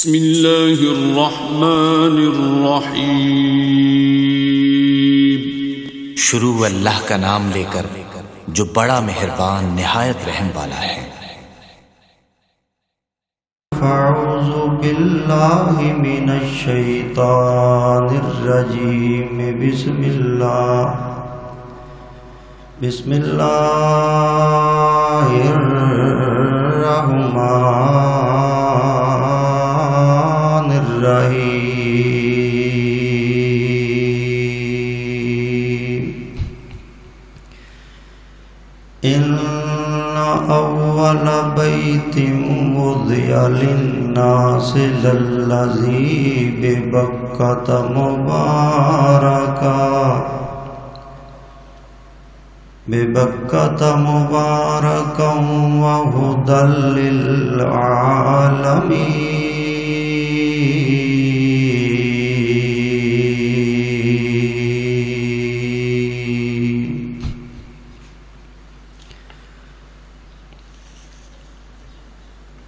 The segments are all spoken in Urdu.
بسم اللہ الرحمن الرحیم۔ شروع اللہ کا نام لے کر جو بڑا مہربان نہایت رحم والا ہے۔ فاعوذ باللہ من الشیطان الرجیم۔ بسم اللہ الرحمن الرحیم۔ ان اول بیت وضع للناس للذی ببکۃ مبارکا وہدی للعالمین۔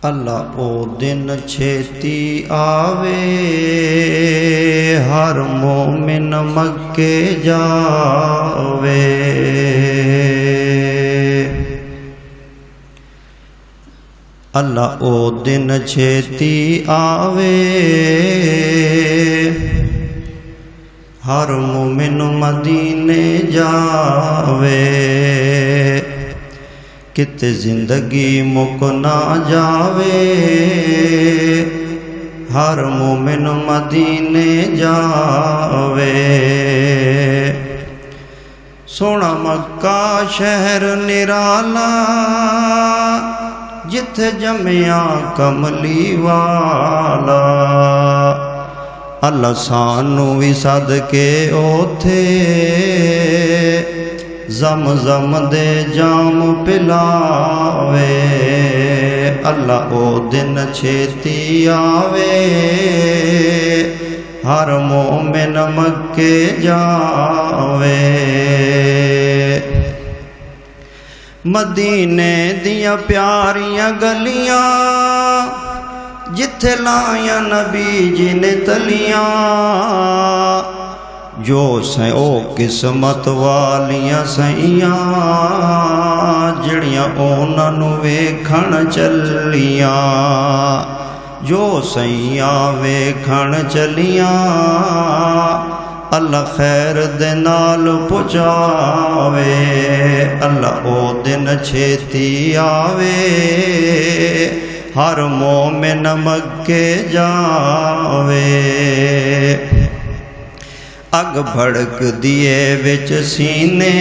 اللہ او دن چھیتی آوے، ہر مومن مکے جاوے۔ اللہ او دن چھیتی آوے، ہر مومن مدینے جاوے۔ کتے زندگی مک نہ جاوے، ہر مومن مدینے جاوے۔ سونا مکہ شہر نرالا، جتھے جمیا کملی والا۔ اللہ سانو بھی صدقے اوتھے زمزم دے جام پلاوے۔ اللہ او دن چھیتی آوے، ہر مومن مکے جاوے۔ مدینے دیاں پیاریاں گلیاں، جتھے لائیاں نبی جی نے تلیاں۔ جو سیں او قسمت والیاں سیاں، جڑیاں اونا نو ویکھن چلیاں۔ جو سیاں ویکھن چلیاں، اللہ خیر دے نال پہنچاوے۔ اللہ او دن چھیتی آوے، ہر مومن مکے جاوے۔ اگ بھڑک دیے وچ سینے،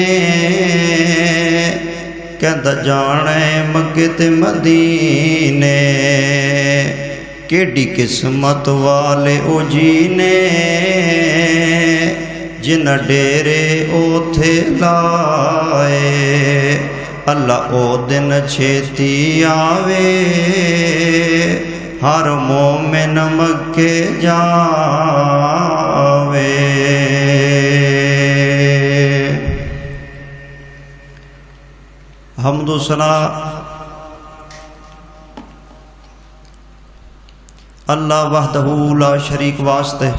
کہندا جانے مکے تے مدینے۔ کیڑی قسمت والے او جینے، جن ڈیرے اوتھے لائے۔ اللہ او دن چھیتی آوے، ہر مومن مکے جاوے۔ حمد و ثنا اللہ وحدہ لا شریک واسطے۔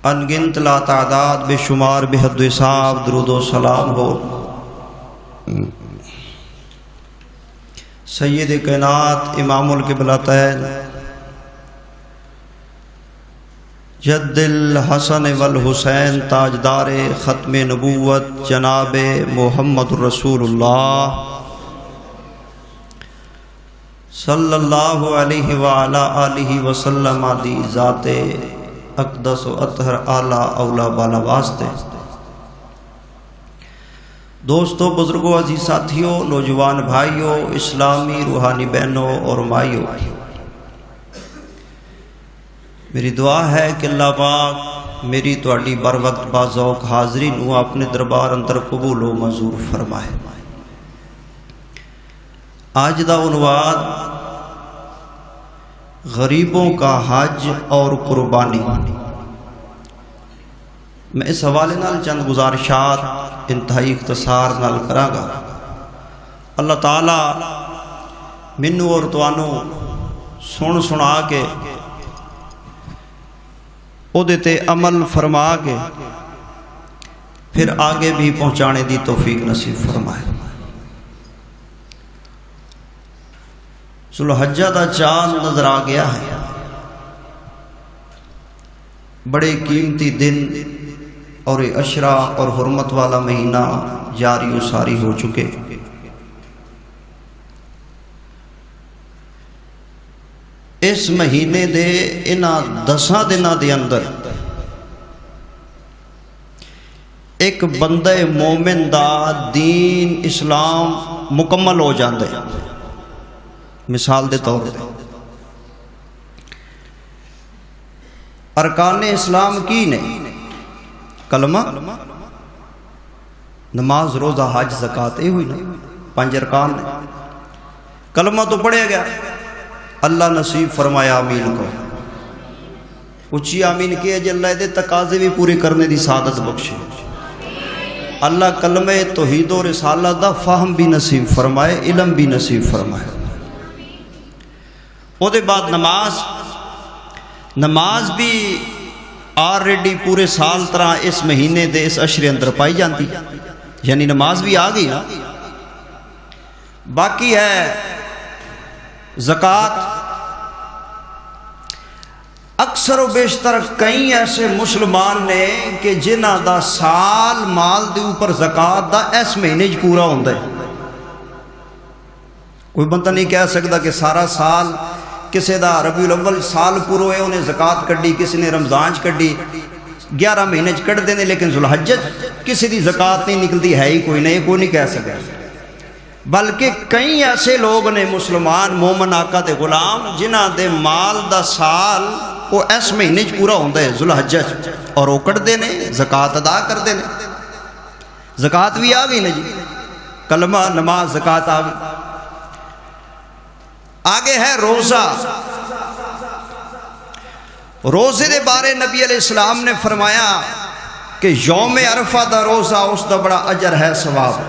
انگنت لا تعداد بے شمار بے حد و حساب درود و سلام ہو سید کائنات امام القبلتین جد الحسن والحسین تاجدار ختم نبوت جناب محمد رسول اللہ صلی اللہ علیہ وآلہ آلہ وسلم دی ذات اقدس و اطہر اعلیٰ اولا بالا واسطے۔ دوستو، بزرگوں، عزیز ساتھیوں، نوجوان بھائیوں، اسلامی روحانی بہنوں اور مائیوں، میری دعا ہے کہ اللہ پاک میری تواڈی بر وقت باذوق حاضری نو اپنے دربار اندر قبول و منظور فرمائے۔ آج دا عنوان غریبوں کا حج اور قربانی۔ میں اس حوالے نال چند گزارشات انتہائی اختصار نال کراں گا۔ اللہ تعالیٰ مینوں اور تانوں سن سنا کے اودے تے عمل فرما کے پھر آگے بھی پہنچانے دی توفیق نصیب فرمائے۔ ذوالحجہ دا چاند نظر آ گیا ہے، بڑے قیمتی دن اور عشرہ اور حرمت والا مہینہ جاری و ساری ہو چکے۔ اس مہینے دے انہاں 10 دناں دے اندر ایک بندہ مومن دا دین اسلام مکمل ہو جاندے۔ مثال دے طور پہ ارکان اسلام کی نے؟ کلمہ، نماز، روزہ، حج، زکوٰۃ، یہ ہوئی نا 5 ارکان نے۔ کلمہ تو پڑھیا گیا، اللہ نصیب فرمایا آمین کو، اچھی آمین کیا جی اللہ دے تقاضے بھی پورے کرنے دی سعادت بخشے۔ اللہ کلمہ توحید و رسالت دا فہم بھی نصیب فرمائے، علم بھی نصیب فرمائے۔ او دے بعد نماز بھی آلریڈی پورے سال طرح اس مہینے دے اس عشرے اندر پائی جاتی، یعنی نماز بھی آ گئی نا۔ باقی ہے زکوٰۃ۔ اکثر و بیشتر کئی ایسے مسلمان نے کہ جنہ دا سال مال دے اوپر زکوٰۃ دا اس مہینے پورا ہوتا ہے۔ کوئی بندہ نہیں کہہ سکتا کہ سارا سال کسی دا ربیع الاول سال پورا ہوئے انہیں زکوٰۃ کڈی، کسی نے رمضان چ کڈی، 11 مہینے چ کڈ دینے، لیکن ذوالحجہ کسی دی زکوٰۃ نہیں نکلتی ہے ہی کوئی نہیں، کوئی نہیں کہہ سکتا۔ بلکہ کئی ایسے لوگ نے مسلمان مومن آقا دے غلام جنہ دے مال دا سال وہ اس مہینے چ پورا ہوتا ہے ذوالحجہ، اور وہ کٹ دینے، زکوٰۃ ادا کر دینے۔ زکوٰۃ بھی آ گئی نا جی، کلمہ، نماز، زکوٰۃ آ گئی۔ آگے ہے روزہ۔ روزے دے بارے نبی علیہ السلام نے فرمایا کہ یوم عرفہ دا روزہ اس دا بڑا اجر ہے، ثواب۔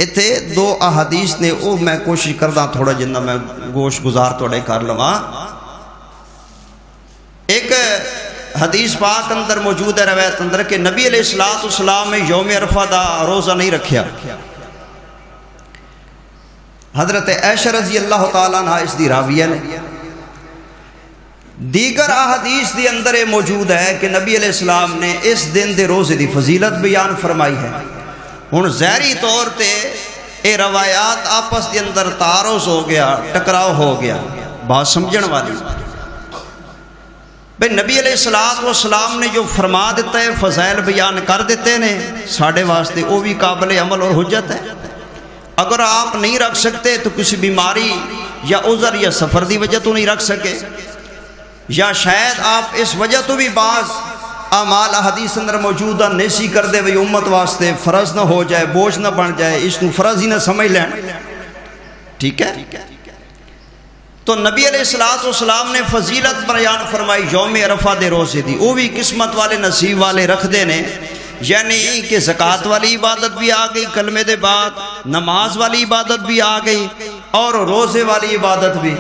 اتھے 2 احادیث نے، وہ میں کوشش کردا تھوڑا جنہ میں گوشت گزار توڑے کر لواں۔ ایک حدیث پاک اندر موجود ہے، روایت اندر، کہ نبی علیہ السلام نے یوم عرفہ دا روزہ نہیں رکھیا۔ حضرت عائشہ رضی اللہ تعالیٰ عنہ اس دی راویہ نے۔ دیگر احادیث دی اندر موجود ہے کہ نبی علیہ السلام نے اس دن دے روزے دی فضیلت بیان فرمائی ہے۔ ہن ظاہری طور تے اے روایات آپس دے اندر تعارض ہو گیا، ٹکراؤ ہو گیا، بات سمجھن والی۔ بھئی نبی علیہ السلام نے جو فرما دیتا ہے، فضائل بیان کر دیتے ہیں، ساڑھے واسطے وہ بھی قابل عمل اور حجت ہے۔ اگر آپ نہیں رکھ سکتے تو کسی بیماری یا عذر یا سفر دی وجہ تو نہیں رکھ سکے، یا شاید آپ اس وجہ تو بھی بعض اعمال حدیث اندر موجودہ نیسی کر دے وہی امت واسطے فرض نہ ہو جائے، بوجھ نہ بن جائے، اس کو فرض ہی نہ سمجھ لیں، ٹھیک ہے۔ تو نبی علیہ السلام نے فضیلت بیان فرمائی یوم عرفہ دے روزے دی، وہ بھی قسمت والے نصیب والے رکھ دینے، یعنی کہ زکوٰۃ والی عبادت بھی آ گئی کلمے دے بعد، نماز والی عبادت بھی آ گئی، اور روزے والی عبادت بھی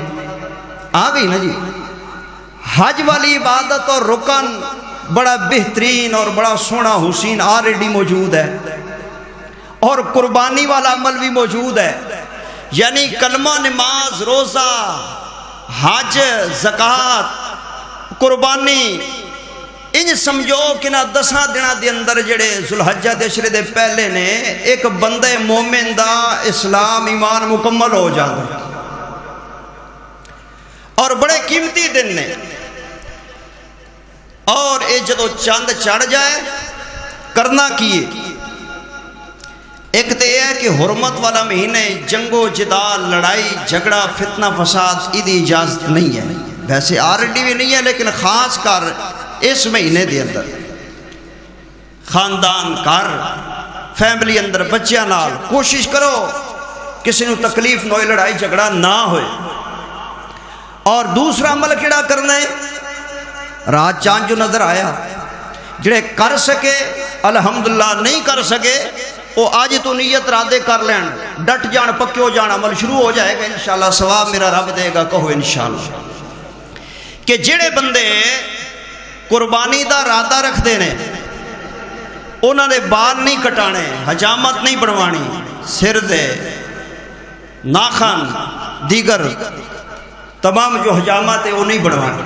آ گئی نا جی۔ حج والی عبادت اور رکن بڑا بہترین اور بڑا سونا حسین آلریڈی موجود ہے، اور قربانی والا عمل بھی موجود ہے، یعنی کلمہ، نماز، روزہ، حج، زکوٰۃ، قربانی، ان سمجھو کہ نہ 10 دنوں دے اندر جڑے ذوالحجہ دے عشرے دے پہلے نے ایک بندے مومن دا اسلام ایمان مکمل ہو جاتا ہے، اور بڑے قیمتی دن نے۔ اور اے جدو چاند چڑھ جائے کرنا کیے، ایک تو یہ ہے کہ حرمت والا مہینے جنگ و جدال، لڑائی جھگڑا، فتنہ فساد دی اجازت نہیں ہے، ویسے آلریڈی بھی نہیں ہے، لیکن خاص کر اس مہینے دے اندر خاندان کر فیملی اندر بچیاں نال کوشش کرو کسی نو تکلیف نہ ہوئے، لڑائی جھگڑا نہ ہوئے۔ اور دوسرا عمل کیڑا کرنا ہے، رات چاند جو نظر آیا جڑے کر سکے الحمدللہ نہیں کر سکے وہ آج تو نیت ارادے کر لین، ڈٹ جان، پکے ہو جان، عمل شروع ہو جائے گا انشاءاللہ، ثواب میرا رب دے گا۔ کہو انشاءاللہ۔ کہ جڑے بندے قربانی دا ارادہ رکھتے ہیں انہوں نے بال نہیں کٹانے، حجامت نہیں بنوانی، سر دے ناخن دیگر تمام جو حجامت ہے وہ نہیں بنوانی۔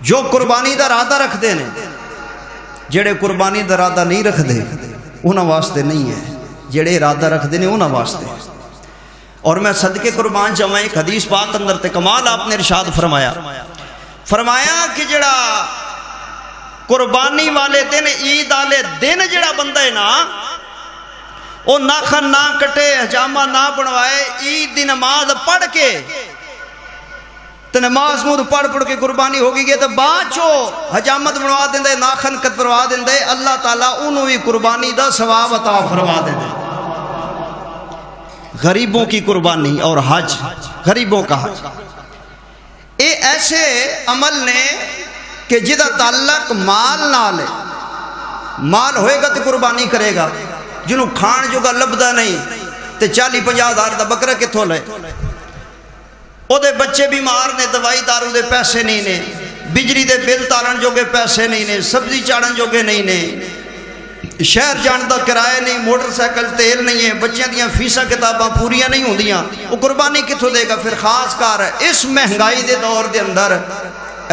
جو قربانی دا ارادہ رکھتے ہیں، جڑے قربانی دا ارادہ نہیں رکھتے انہاں واسطے نہیں ہے، جڑے ارادہ رکھتے ہیں انہاں واسطے۔ اور میں صدقے قربان جاواں، ایک حدیث پاک اندر تے کمال آپ نے ارشاد فرمایا کہ جڑا قربانی والے دن، عید والے دن جڑا بندہ ہے نا، وہ ناخن نہ کٹے، حجامہ نہ بنوائے، عید دی نماز پڑھ کے تو نماز مود پڑھ کے قربانی ہوگی گئی تو بعد چو حجامت بنوا دیں، ناخن کتروا دیں، اللہ تعالیٰ انہوں بھی قربانی دا ثواب عطا فرما دیں۔ غریبوں کی قربانی اور حج، غریبوں کا حج، یہ ایسے عمل نے کہ جدا تعلق مال نال ہے، مال ہوئے گا تو قربانی کرے گا، جنہوں کھان جو گا لبدا نہیں تے 40-50 ہزار دا بکرا کتھوں لے، او دے بچے بیمار نے، دوائی دارو دے پیسے نہیں نے، بجلی دے بل تارن جو گے پیسے نہیں نے، سبزی چاڑن جو گے نہیں نے، شہر جان دا کرایہ نہیں، موٹر سائیکل تیل نہیں ہے، بچیاں دیاں فیساں کتاباں پوریاں نہیں ہوندیاں، وہ قربانی کتھوں دے گا؟ پھر خاص کار ہے اس مہنگائی دے دور دے اندر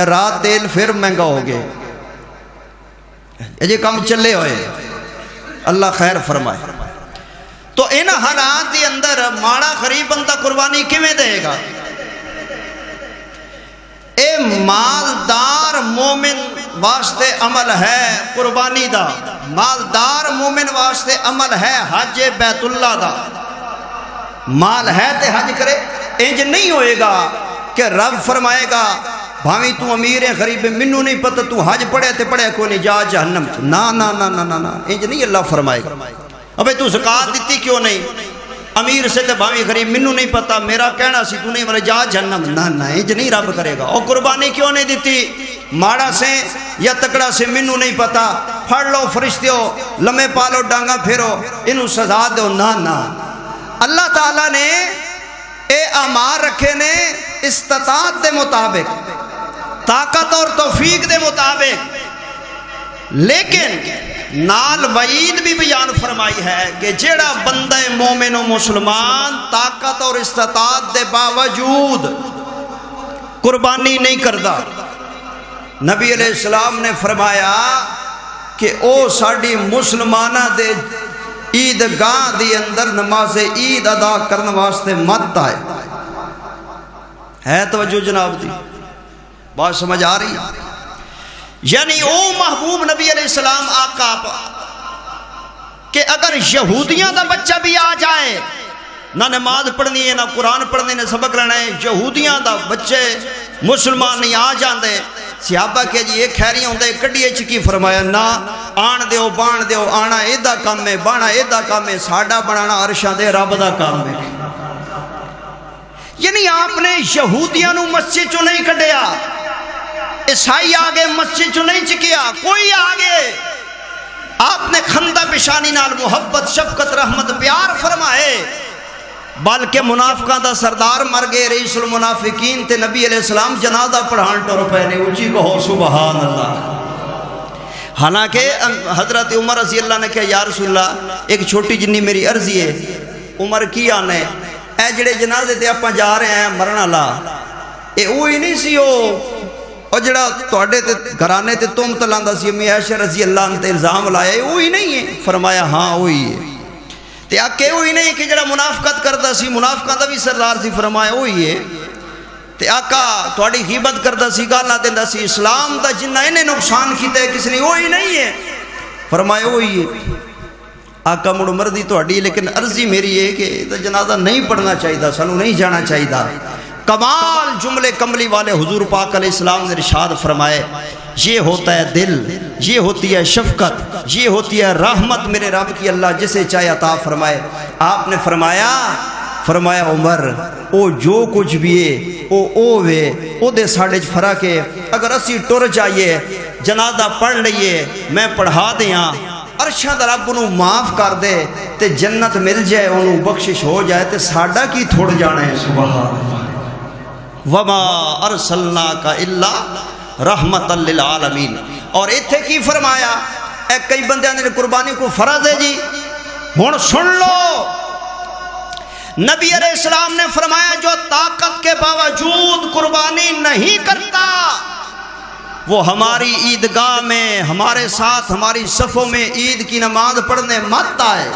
رات تیل پھر مہنگا ہو گئے، یہ کم چلے ہوئے، اللہ خیر فرمائے۔ تو ان حالات دے اندر ماڑا غریب بندہ قربانی کیویں دے گا؟ اے مالدار مومن واسطے عمل ہے قربانی دا، مالدار مومن واسطے عمل ہے حج بیت اللہ دا، مال ہے تے حج کرے۔ انج نہیں ہوئے گا کہ رب فرمائے گا بھاویں تو امیر ہے غریب ہے منو نہیں پتہ، تو حج پڑھے تے پڑھے کوئی نہیں، جا جہنم۔ نا نا نا نا نا نا، انج نہیں اللہ فرمائے گا۔ ابے تو زکات دیتی کیوں نہیں؟ امیر سے تے بھاویں غریب منو نہیں پتہ، میرا کہنا سی تو نہیں مرے، جا جہنم۔ نا نا، انج نہیں رب کرے گا۔ اور قربانی کیوں نہیں دیتی؟ ماڑا سے یا تکڑا سے منو نہیں پتہ، پھڑ لو فرشتیو، لمے پالو ڈانگا پھیرو، انہوں سزا دو۔ نا نا، اللہ تعالیٰ نے اے اعمال رکھے نے استطاعت دے مطابق، طاقت اور توفیق دے مطابق، لیکن نال وعید بھی بیان فرمائی ہے کہ جیڑا بندہ مومن و مسلمان طاقت اور استطاعت دے باوجود قربانی نہیں کردا، نبی علیہ السلام نے فرمایا کہ او ساڑی مسلمانہ دے عید گاہ دی اندر نماز عید ادا کرنے واسطے مت آئے۔ ہے توجہ جناب دی؟ بات سمجھ آ رہی؟ یعنی او محبوب نبی علیہ السلام آقا کہ اگر یہودیاں دا بچہ بھی آ جائے، نہ نماز پڑھنی ہے، نہ قرآن پڑھنے، نہ سبق لینا ہے، یہودیاں دا بچے مسلمان نہیں آ جاندے، صحابہ کہ جی ایک خیری ہوندہ ہے کڈیے چکی، فرمایا نا آن دیو بان دیو، آنا ایدہ کام ہے، بانا ایدہ کام ہے، ساڑھا بنانا عرشاں دے رب دا کام ہے۔ یعنی آپ نے یہودیاں نو مسجد چو نہیں کڈیا، عیسائی آگے مسجد چو نہیں چکیا، کوئی آگے، آپ نے خندہ پیشانی نال محبت شفقت رحمت پیار فرمائے، بلکہ منافقہ دا سردار مر گئے، رئیس المنافقین تے نبی علیہ السلام جنازہ پڑھان ٹور پہنے، اونچی کہو سبحان اللہ۔ حالانکہ حضرت عمر رضی اللہ نے کہا یا رسول اللہ ایک چھوٹی جنی میری عرضی ہے۔ عمر کی آنے اے جڑے جنازے تے اپاں جا رہے ہیں مرنا لا، اے اوہی نہیں سی او جڑا توڑے تے گھرانے تے تم تلاندہ سی امی عائشہ رضی اللہ عنہ تے الزام لایا، اے اوہی نہیں ہے؟ فرمایا ہاں اوہی ہے۔ تے آکے ہوئی نہیں کہ جڑا منافقت کردہ سی، منافقہ دا بھی سردار سی، فرمایا ہوئی ہے۔ تے آقا توڑی غیبت کردہ سی، گالا دیندہ سی، اسلام دا جنہ انہیں نقصان کیتے ہیں کس نے، ہوئی نہیں ہے؟ فرمایا ہوئی ہے۔ آقا مڑ مردی توڑی، لیکن عرضی میری ہے کہ جنازہ نہیں پڑھنا چاہیے، سانو نہیں جانا چاہیے۔ کمال جملے کملی والے حضور پاک علیہ السلام نے ارشاد فرمائے، یہ ہوتا ہے دل، یہ ہوتی ہے شفقت، یہ ہوتی ہے رحمت میرے رب کی، اللہ جسے چاہے عطا فرمائے۔ آپ نے فرمایا عمر او جو کچھ بھی ہے او وے او دے ساڑے فرق ہے، اگر اسی ٹر جائیے جنازہ پڑھ لئیے میں پڑھا دیاں عرشاں دا رب انہوں معاف کر دے تے جنت مل جائے انہوں بخشش ہو جائے تے ساڈا کی تھوڑ جانا ہے سبحان اللہ وما ارسلناک الا رحمت للعالمین اور ایتھے کی فرمایا اے کئی بندیاں نے قربانی کو فرض ہے جی ہن سن لو نبی علیہ السلام نے فرمایا جو طاقت کے باوجود قربانی نہیں کرتا وہ ہماری عیدگاہ میں ہمارے ساتھ ہماری صفوں میں عید کی نماز پڑھنے مت آئے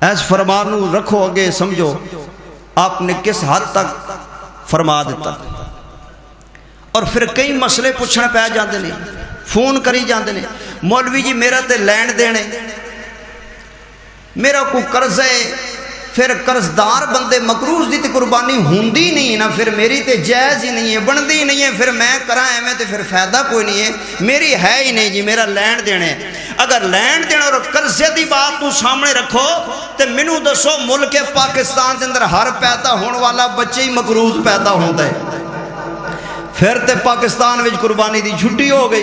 ایس فرمانو رکھو آگے سمجھو آپ نے کس حد تک فرما دیتا اور پھر کئی مسئلے پوچھنا پہ جاندے نے فون کری جاندے نے مولوی جی میرا تے لینڈ دینے میرا کو قرض ہے پھر قرضدار بندے مقروض دی تے قربانی ہوندی نہیں نا پھر میری تے جائز ہی نہیں ہے بندی نہیں ہے پھر میں کرائیں میں تے پھر فائدہ کوئی نہیں ہے میری ہے ہی نہیں جی میرا لینڈ دینے اگر لینڈ دینے اور قرضے دی بات تو سامنے رکھو تے منو دسو ملک پاکستان دے اندر ہر پیدا ہونے والا بچے ہی مقروض پیدا ہوتا ہے پھر تے پاکستان وچ قربانی دی چھٹی ہو گئی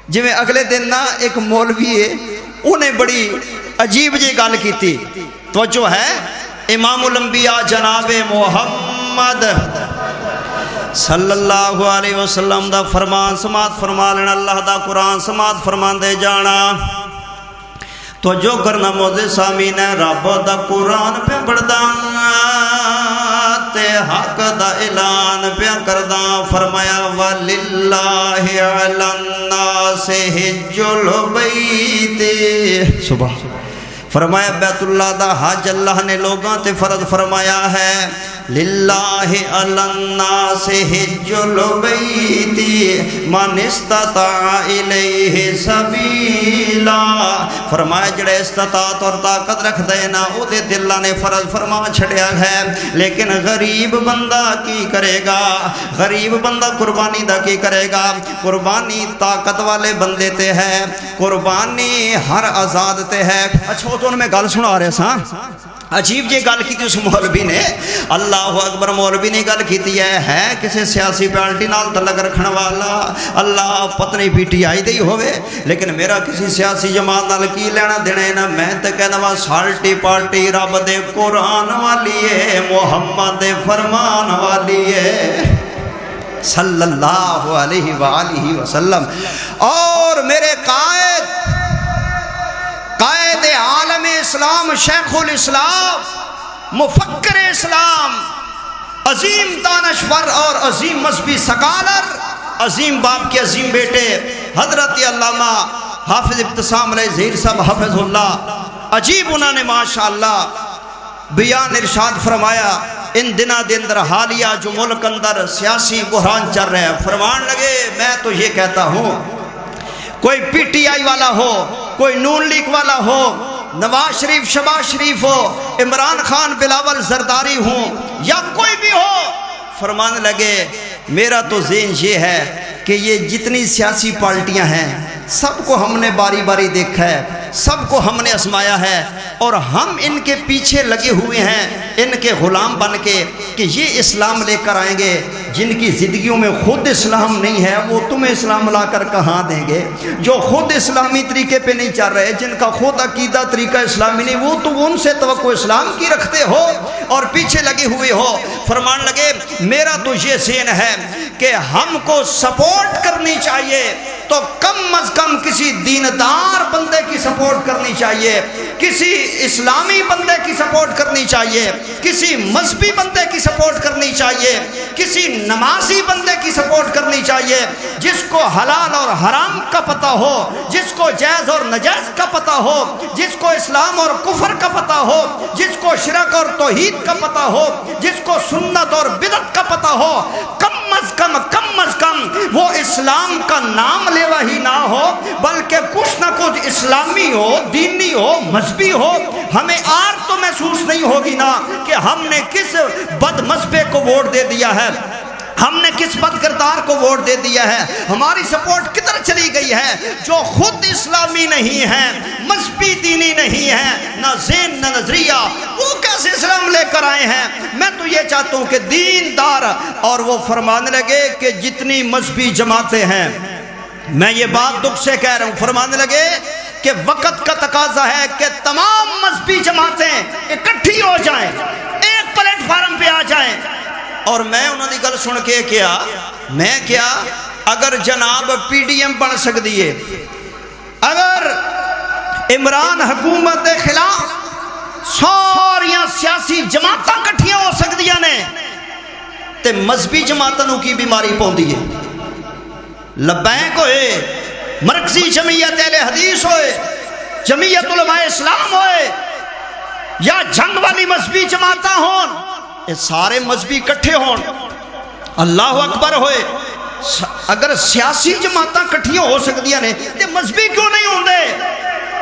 جی میں اگلے دن نا ایک مولوی ہے انہیں بڑی عجیب جی گل کی تھی توجہ ہے امام الانبیاء جناب محمد صلی اللہ علیہ وسلم دا فرمان سماعت فرما لینا اللہ دا قرآن سماعت فرمان دے جانا تو جو کرنا موزے سامین ہے رب دا قرآن پہ بڑھدا تے حق دا اعلان پہ کردہ فرمایا وَلِلَّهِ عَلَى النَّاسِ حِجُّ الْبَيْتِ صبح فرمایا بیت اللہ دا حج اللہ نے لوگاں تے فرض فرمایا ہے للہ علی الناس حج البیت من استطاع الیہ سبیلا فرمایا جڑے استطاعت اور طاقت رکھ دے نا او دے اللہ نے فرض فرما چھڑیا ہے لیکن غریب بندہ کی کرے گا غریب بندہ قربانی دا کی کرے گا قربانی طاقت والے بندے تے ہے قربانی ہر آزاد تے ہے اچھا وہ تو ان میں گل سنا رہے ساں عجیب جی گل کی اس مولوی نے اللہ اکبر مولوی نے گل کی ہے کسی سیاسی پارٹی نال تعلق رکھنے والا اللہ پتنی پی ٹی آئی دی ہوئے لیکن میرا کسی سیاسی جماعت نال کی لینا دینا نا میں تے کہنا وا سالٹی پارٹی رب دے قرآن والی ہے محمد دے فرمان والی ہے صلی اللہ علیہ وآلہ وسلم اور میرے قائد عالم اسلام شیخ الاسلام مفکر اسلام عظیم دانشور اور عظیم مذہبی سکالر عظیم باپ کے عظیم بیٹے حضرت علامہ حافظ ابتسام علیہ ظہیر صاحب حافظ اللہ عجیب انہوں نے ماشاءاللہ بیان ارشاد فرمایا ان دنہ دے اندر حالیہ جو ملک اندر سیاسی بحران چل رہے ہیں فرمان لگے میں تو یہ کہتا ہوں کوئی پی ٹی آئی والا ہو کوئی نون لیگ والا ہو نواز شریف شہباز شریف ہو عمران خان بلاول زرداری ہوں یا کوئی بھی ہو فرمان لگے میرا تو ذہن یہ ہے کہ یہ جتنی سیاسی پارٹیاں ہیں سب کو ہم نے باری باری دیکھا ہے سب کو ہم نے آزمایا ہے اور ہم ان کے پیچھے لگے ہوئے ہیں ان کے غلام بن کے کہ یہ اسلام لے کر آئیں گے جن کی زندگیوں میں خود اسلام نہیں ہے وہ تمہیں اسلام لا کر کہاں دیں گے جو خود اسلامی طریقے پہ نہیں چل رہے جن کا خود عقیدہ طریقہ اسلامی نہیں وہ تو ان سے توقع اسلام کی رکھتے ہو اور پیچھے لگے ہوئے ہو فرمان لگے میرا تو یہ ذہن ہے کہ ہم کو سپورٹ کرنی چاہیے تو کم از کم کسی دیندار بندے کی سپورٹ کرنی چاہیے کسی اسلامی بندے کی سپورٹ کرنی چاہیے کسی مذہبی بندے کی سپورٹ کرنی چاہیے کسی نمازی بندے کی سپورٹ کرنی چاہیے جس کو حلال اور حرام کا پتہ ہو جس کو جائز اور ناجائز کا پتہ ہو جس کو اسلام اور کفر کا پتہ ہو جس کو شرک اور توحید کا پتہ ہو جس کو سنت اور بدعت کا پتہ ہو کم از کم وہ اسلام کا نام لیوا ہی نہ ہو بلکہ کچھ نہ کچھ اسلامی ہو دینی ہو مذہبی ہو ہمیں آر تو محسوس نہیں ہوگی نا کہ ہم نے کس بد مذہبے کو ووٹ دے دیا ہے ہم نے کس بد کردار کو ووٹ دے دیا ہے ہماری سپورٹ کدھر چلی گئی ہے جو خود اسلامی نہیں ہے مذہبی دینی نہیں ہے نہ ذہن نہ نظریہ وہ کیسے سے اسلام لے کر آئے ہیں، میں تو یہ چاہتا ہوں کہ دیندار. اور وہ فرمانے لگے کہ جتنی مذہبی جماعتیں ہیں، میں یہ بات دکھ سے کہہ رہا ہوں، فرمانے لگے کہ وقت کا تقاضا ہے کہ تمام مذہبی جماعتیں اکٹھی ہو جائیں، ایک پلیٹ فارم پہ آ جائیں. اور میں انہوں نے گل سن کے کیا اگر جناب پی ڈی ایم بن سکتی ہے، اگر عمران حکومت کے خلاف ساریاں سیاسی جماعتاں کٹھیاں ہو سکدیاں نے تے مذہبی جماعتوں کی بیماری پوندی ہے. لبیک ہوئے، مرکزی جمعیت اہل حدیث ہوئے، جمعیت علماء اسلام ہوئے، یا جنگ والی مذہبی جماعتاں ہون، یہ سارے مذہبی کٹھے ہون، اللہ اکبر ہوئے. اگر سیاسی جماعتاں کٹھیاں ہو سکدیاں نے تے مذہبی کیوں نہیں ہوندے؟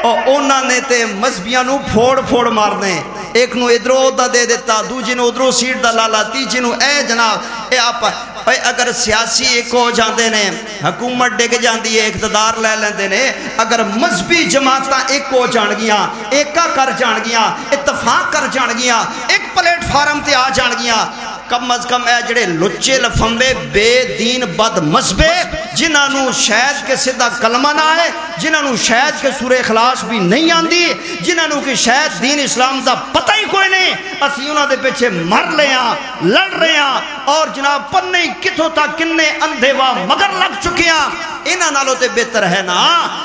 اور انہوں نے تے مذہبیاں نو پھوڑ مارنے، ایک نو ادھروں عہدہ دے دیتا، دوجے نو ادھروں سیٹ دا لالا، تیجے نو اے جناب اے آپ. اگر سیاسی ایک ہو جاندے نے، حکومت ڈگ جاندی ہے، اقتدار لے لیندے نے. اگر مذہبی جماعتاں ایک ہو جان گیاں، ایکا کر جان گیاں، اتفاق کر جان گیاں، ایک پلیٹ فارم تے آ جان گیاں، کم از کم اے جڑے لچے لفمبے بے دین بد مذہبے جنہاں نو شاید کے سیدھا کلمہ نہ آئے، جنہاں نو شاید کے سورہ اخلاص بھی نہیں آندی، جنہاں نو کہ شاید دین اسلام دا پتہ ہی کوئی نہیں، اسی انہاں دے پیچھے مر لے ہاں، لڑ رہے ہاں، اور جناب پنے کتھوں تک کنے اندھے وا مگر لگ چکے ہاں. انہاں نالوں تے بہتر ہے نا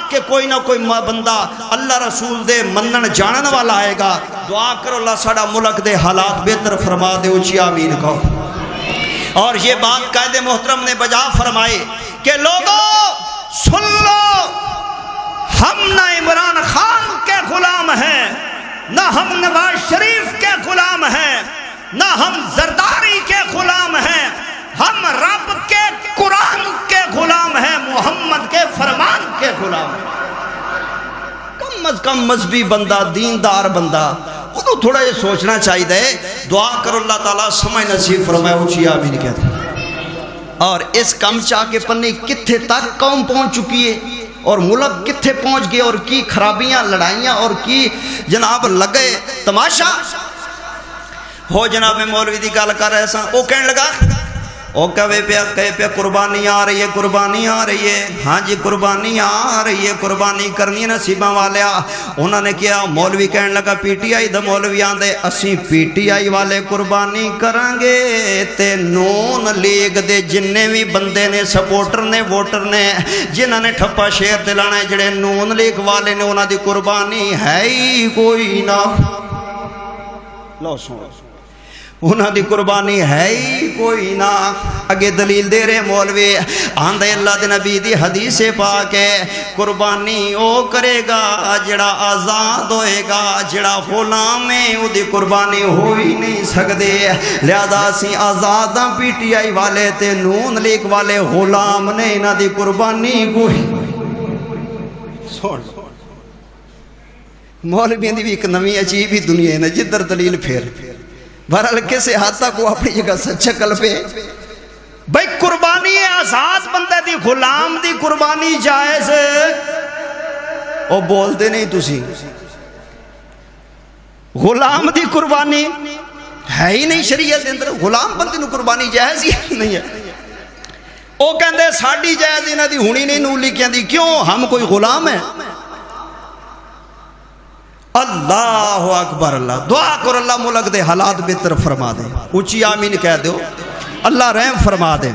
کہ کوئی نہ کوئی بندہ اللہ رسول دے منن جانن والا آئے گا. دعا کرو اللہ ساڑا ملک دے حالات بہتر فرما دے، اونچی آمین کہو. اور یہ بات قائد محترم نے بجا فرمائے کہ لوگوں سن لو، ہم نہ عمران خان کے غلام ہیں، نہ ہم نواز شریف کے غلام ہیں، نہ ہم زرداری کے غلام ہیں، ہم رب کے قرآن کے غلام ہیں، محمد کے فرمان کے غلام ہیں. کم از کم مذہبی بندہ، دیندار بندہ، انہوں تھوڑا یہ سوچنا چاہیے. دعا کرو اللہ تعالیٰ سمجھ نصیب فرمائے، اونچی آمین کہتے ہیں. اور اس کم چاہ کے پنے کتھے تک قوم پہنچ چکی ہے اور ملک کتھے پہنچ گئے، اور کی خرابیاں لڑائیاں اور کی جناب لگے تماشا ہو. جناب مولوی دی گل کر رہے سن، وہ کہنے لگا وہ کہے پیا قربانی آ رہی ہے، قربانی آ رہی ہے. ہاں جی قربانی آ رہی ہے، قربانی کرنی نصیباں والیا. انہوں نے کیا، مولوی کہنے لگا پی ٹی آئی دا مولوی آندے اسی پی ٹی آئی والے قربانی کرانگے تے نون لیگ دے جننے بھی بندے نے، سپورٹر نے، ووٹر نے، جنہوں نے ٹھپا شیر دلانا ہے، جڑے نون لیگ والے نے، انہوں دی قربانی ہے ہی کوئی نہ. لو سنو، انہاں دی قربانی ہے ہی کوئی نہ. اگے دلیل دے رہے مولوی، آندے اللہ دے نبی دی حدیث پاک ہے، قربانی او کرے گا جڑا آزاد ہوئے گا، جڑا غلام ہے او دی قربانی ہو ہی نہیں سکدے. لہذا اسی آزاد ہاں، پی ٹی آئی والے تے نون لیگ والے غلام نے، انہاں دی قربانی کوئی. مولوی دی بھی ایک نویں عجیب ہی دنیا ہے نا، جدھر دلیل پھیر. بہرحال کسے حد تک وہ اپنی جگہ سچا قلبے. بھئی قربانی آزاد بندے دی، غلام دی قربانی جائز. او بول دے نہیں تسی، غلام دی قربانی ہے ہی نہیں شریعت دے اندر. غلام بندے نو قربانی جائز ہی نہیں ہے. او کہندے ساڈی جائز انہاں دی ہونی نہیں، نو لکھیاں دی. کیوں؟ ہم کوئی غلام ہیں؟ اللہ اکبر. اللہ دعا کرو اللہ ملک دے حالات بہتر فرما دے، اونچی آمین کہہ دو، اللہ رحم فرما دے.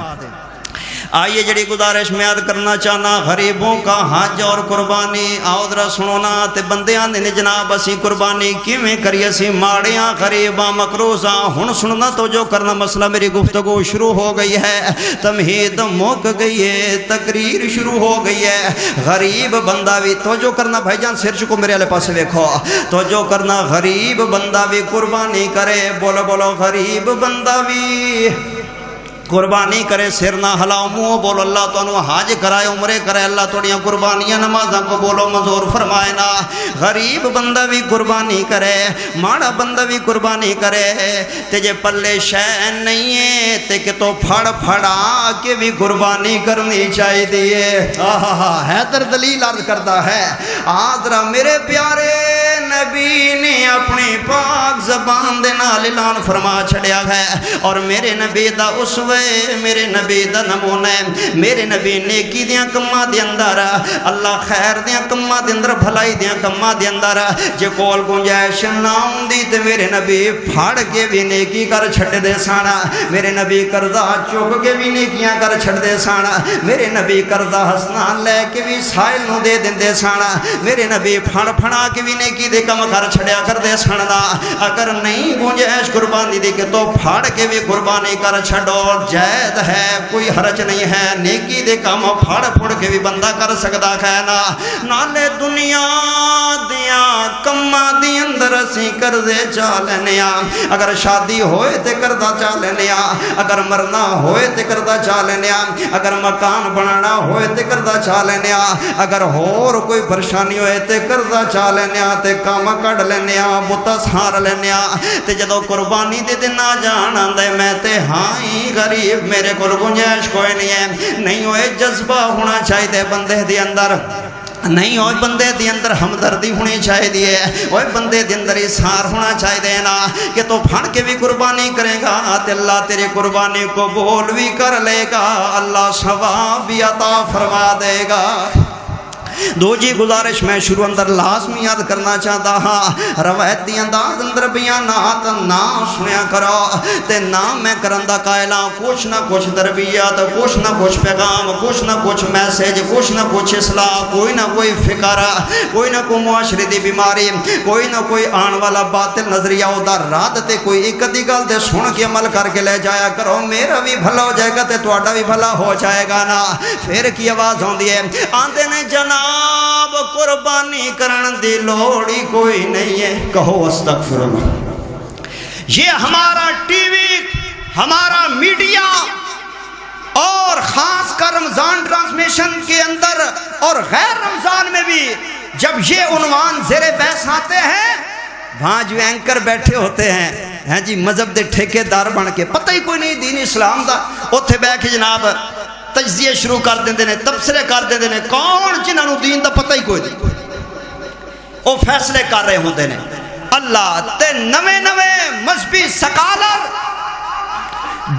آئیے جڑی گزارش میں یاد کرنا چاہنا، غریبوں کا حج اور قربانی. آؤ ذرا سنو نا. تے بندیاں نے جناب اسی قربانی کیویں کری، اسی ماڑیاں غریباں مقروضاں. ہن سننا تو جو کرنا مسئلہ، میری گفتگو شروع ہو گئی ہے، تمہید مک گئی ہے، تقریر شروع ہو گئی ہے. غریب بندہ بھی توجہ کرنا، بھائی جان سر چکو میرے والے پاس دیکھو، توجہ کرنا. غریب بندہ بھی قربانی کرے. بولو بولو، غریب بندہ بھی قربانی کرے. سر نہ ہلاؤ، منہ بولو اللہ تو انہوں حاج کرائے، عمرے کرائے، اللہ توڑیاں قربانیاں نمازاں کو بولو منظور فرمائے نا. غریب بندہ بھی قربانی کرے، ماڑا بندہ بھی قربانی کرے. تے جے پلے شے نہیں ہے تے کہ تو پھڑ پھڑا کے بھی قربانی کرنی چاہیے دیئے. حیدر دلیل عرض کرتا ہے، آدرہ میرے پیارے نبی نے اپنی پاک زبان دے نال اعلان فرما چھڑیا ہے، اور میرے نبی دا اسوے، میرے نبی دا نمونہ ہے، میرے نبی نیکی دیاں کماں دے اندر، اللہ خیر دیاں کماں دے اندر، بھلائی دیاں کماں دے اندر جے کول گنجائش نہ ہوندی تے میرے نبی پھاڑ کے بھی نیکی کر چھڈ دے سن، میرے نبی قرضہ چک کے بھی نیکیاں کر چھڈ دے سن، میرے نبی قرضہ ہسنا لے کے بھی سائل نو دے دیندے سن، میرے نبی پھڑ پھڑا کے بھی نیکی دے کم کر چھڑیا کر دے سن۔ اگر نہیں گنجائش قربانی دی کہ تو پھاڑ کے بھی قربانی کر چھڑو، جائز ہے، کوئی حرج نہیں ہے، نیکی دے کم پھاڑ پھڑ کے بھی بندہ کر سکدا ہے نا۔ نالے دنیا دیاں کماں دی اندر اسی قرضے چا لینے آ، اگر شادی ہوئے تے قرضہ چا لینے آ، اگر مرنا ہوئے تے قرضہ چا لینے آ، اگر مکان بنانا ہوئے تے قرضہ چا لینے آ، اگر ہور کوئی پریشانی ہوئے تے قرضہ چا لینے آ، تے کام کڈ لینے آ، بتا سار لینے آ، تے جدو قربانی دے دن آ جان آندے میں تے ہاں ہی غریب، میرے کول گنجائش کوئی نہیں ہے، نہیں ہوئے جذبہ ہونا چاہیے بندے دے اندر، نہیں ہوئے بندے دی اندر ہمدردی ہونی چاہیے، ہوئے بندے دی اندر اظہار ہونا چاہیے نا، کہ تو پھڑ کے بھی قربانی کرے گا تے اللہ تیری قربانی کو قبول بھی کر لے گا، اللہ ثواب بھی عطا فرما دے گا۔ دو جی گزارش میں شروع اندر لازمی یاد کرنا چاہتا ہاں، روایتی انداز اندر بیانات نہ سنیا کرو تے نہ میں کرندہ قائلاں، کچھ نہ کچھ تربیت، کچھ نہ کچھ پیغام، کچھ نہ کچھ میسیج، کچھ نہ کچھ اصلاح، کوئی نہ کوئی فکر، کوئی نہ کوئی معاشرے دی بیماری، کوئی نہ کوئی آن والا باطل نظریہ ادا رد تے کوئی ایک دی گل تے سن کے عمل کر کے لے جایا کرو، میرا بھی بھلا ہو جائے گا تے تہاڈا بھی بھلا ہو جائے گا نا۔ پھر کی آواز ہوندی ہے، آندے نے جناب قربانی کرن دی لوڑی کوئی نہیں ہے، کہو استغفر اللہ۔ یہ ہمارا ٹی وی، ہمارا میڈیا، اور خاص کر رمضان ٹرانسمیشن کے اندر اور غیر رمضان میں بھی جب یہ عنوان زیر بحث آتے ہیں، وہاں جو اینکر بیٹھے ہوتے ہیں جی مذہب دے ٹھیکے دار بن کے، پتہ ہی کوئی نہیں دین اسلام دا، اوتھے بیٹھ کے جناب تجزیے شروع کر دیندے نے، تبصرے کر دیندے نے، کون جنہاں نوں دین دا پتہ ہی کوئی نہیں، وہ فیصلے کر رہے ہوندے نے۔ اللہ تے نویں نویں مذہبی سکالر،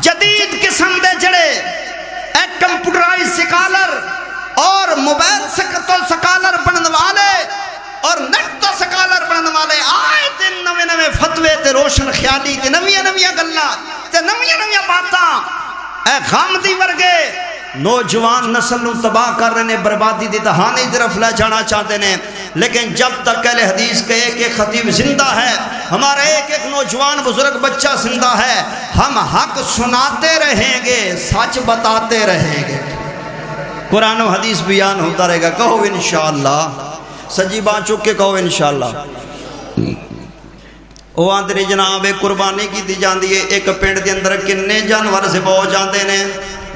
جدید قسم دے جڑے ایک کمپیوٹرائز سکالر اور موبائل سکالر بننے والے اور نیٹ تو سکالر بننے والے آئے تے نویں نویں فتوے تے روشن خیالی تے نویاں نویاں گلاں تے نویاں نویاں باتاں اے غامدی ورگے نوجوان نسل نو تباہ کر رہے ہیں، بربادی دی دہانے طرف لے جانا چاہتے ہیں۔ لیکن جب تک اہل حدیث کے ایک ایک خطیب زندہ ہے، ہمارا ایک ایک نوجوان بزرگ بچہ زندہ ہے، ہم حق سناتے رہیں گے، سچ بتاتے رہیں گے، قرآن و حدیث بیان ہوتا رہے گا۔ کہو انشاءاللہ، سجی باں چک کے کہو انشاءاللہ۔ وہ آندے جناب قربانی کی دی جاندی ہے، ایک پنڈ دے اندر کنے جانور ذبح ہو جاندے نے،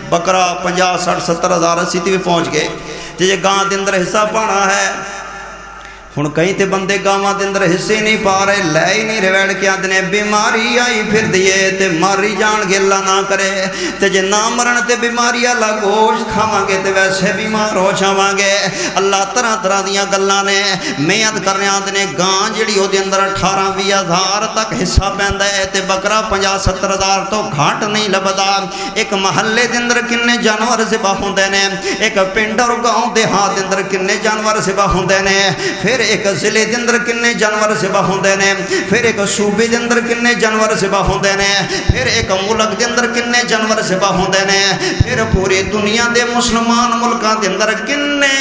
بکرا 50 60 70 ہزار 80 تے بھی پہنچ گئے، جے گاں دے اندر حصہ پانا ہے۔ ہن کئی تے بندے گاواں دے اندر حصے نہیں پا رہے، لے ہی نہیں رہے، کہ آندے نے بیماری آئی پھر دیے تے ماری جان گے، اللہ نہ کرے تے جے نہ مرن تے بیماری والا گوشت کھاواں گے تے ویسے بیمار ہو جاواں گے۔ اللہ طرح طرح دیاں گلاں نے میعاد کرنے، آندے نے گاں جڑی او دے اندر 18 20 ہزار تک حصہ پیندا ہے تے بکرا 50 70 ہزار تو گھٹ نہیں لبدا۔ ایک محلے دے اندر کنے جانور ذبح ہوندے نے، ایک پنڈ اور گاؤں دیہات دے اندر کنے جانور ذبح ہوندے نے، پھر ایک ضلع دے اندر کنے جانور ذبح ہوندے نے، پھر ایک صوبے دے اندر کنے جانور ذبح ہوندے نے، پھر ایک ملک دے اندر کنے جانور ذبح ہوندے نے، پھر پوری دنیا دے مسلمان ملکاں دے اندر کنے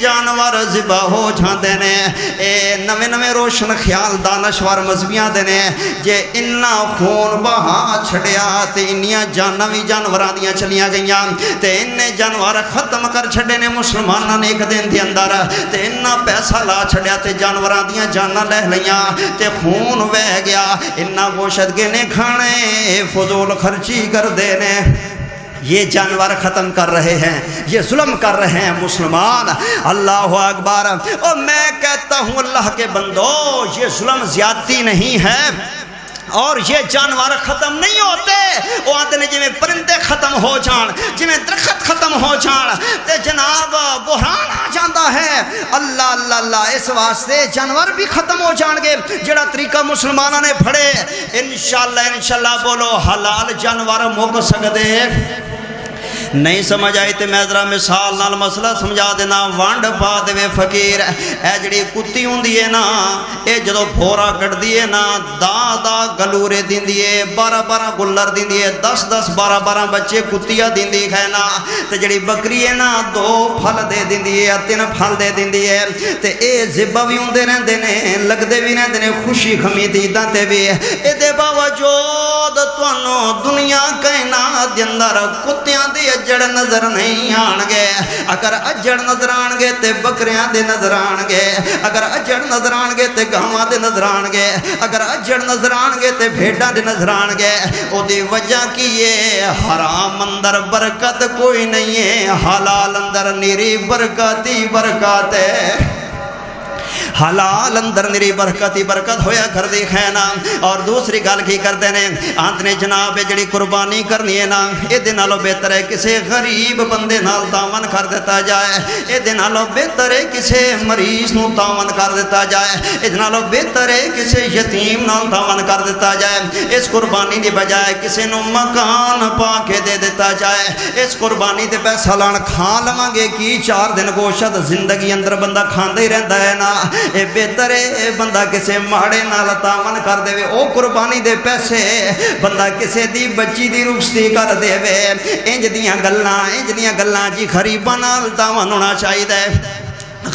جانور ذبح ہو جاندے نے۔ اے نویں نویں روشن خیال دانشور مذہبیاں دے نے، جے انہاں خون بہا چھڑیا تے انیاں جاناں وی جانوراں دیاں چلیاں گئیاں تے انہیں جانور ختم کر چھڑے نے مسلماناں نے ایک دن دے اندر، تے انہاں پیسہ لا چھڑیا تے جانوراں دیاں جاناں لے لیاں تے خون وہ گیا، انہاں گوشت کے نے کھانے فضول خرچی کر دے نے۔ یہ جانور ختم کر رہے ہیں، یہ ظلم کر رہے ہیں مسلمان۔ اللہ اکبر۔ اور میں کہتا ہوں اللہ کے بندو، یہ ظلم زیادتی نہیں ہے، اور یہ جانور ختم نہیں ہوتے، وہ آتے ہیں جی پرندے ختم ہو جان، جی درخت ختم ہو جان تے جناب بحران آ جاتا ہے۔ اللہ اللہ اللہ، اس واسطے جانور بھی ختم ہو جان گے۔ جڑا طریقہ مسلمانوں نے پڑھے انشاءاللہ بولو حلال جانور مک سکتے نہیں۔ سمجھ آئی تے میں ذرا مثال نال مسئلہ سمجھا دینا۔ وانڈ پا دے فقیر، اے جڑی کتی ہوندی ہے نا، اے جدو پھورا کٹدی ہے نا، دا گلورے دیندی ہے، 12 گلر دیندی ہے، 10 12 بچے کتیا دیندی ہے نا۔ تے جڑی بکری ہے نا 2 پھل دے دیندی ہے، 3 پھل دے دیندی ہے۔ تے اے ذبح بھی ہوندے رہندے نے، لگدے بھی رہندے نے خوشی خمید عیداں تے بھی۔ اے دے باوجود تانوں دنیا کائنات دے اندر کتیاں دی اجڑ نظر نہیں آن گے۔ اگر اجڑ نظر آن گے تے بکریاں دے نظر آن گے، اگر اجڑ نظر آن گے تے گاواں دے نظر آن گے، اگر اجڑ نظر آن گے تے بھیڈاں دے نظر آن گے۔ او دی وجہ کی ہے؟ حرام اندر برکت کوئی نہیں ہے، حلال اندر نیری برکت ہی برکت ہے۔ حلال اندر نری برکت ہی برکت ہویا کر دی خینا۔ اور دوسری گل کی کرتے ہیں آنت نے جناب جڑی قربانی کرنی ہے نا، اے دے نالوں بہتر ہے کسے غریب بندے نال تعاون کر دیتا جائے، اے دے نالوں بہتر ہے کسے مریض نو تعاون کر دیتا جائے، اے دے نالوں بہتر ہے کسے یتیم نال تعاون کر دیتا جائے۔ اس قربانی دی بجائے کسے نو مکان پا کے دے دیتا جائے۔ اس قربانی دے پیسہ لان کھا لواں گے کی 4 دن گوشت زندگی اندر بندہ کھاندا ہی رہندا ہے نا۔ اے بہتر ہے بندہ کسے ماڑے نال تعاون کر دے، او قربانی دے پیسے بندہ کسے دی بچی دی رخصتی کر دے۔ انج دیاں گلاں جی غریباں نال تعاون ہونا چاہیے،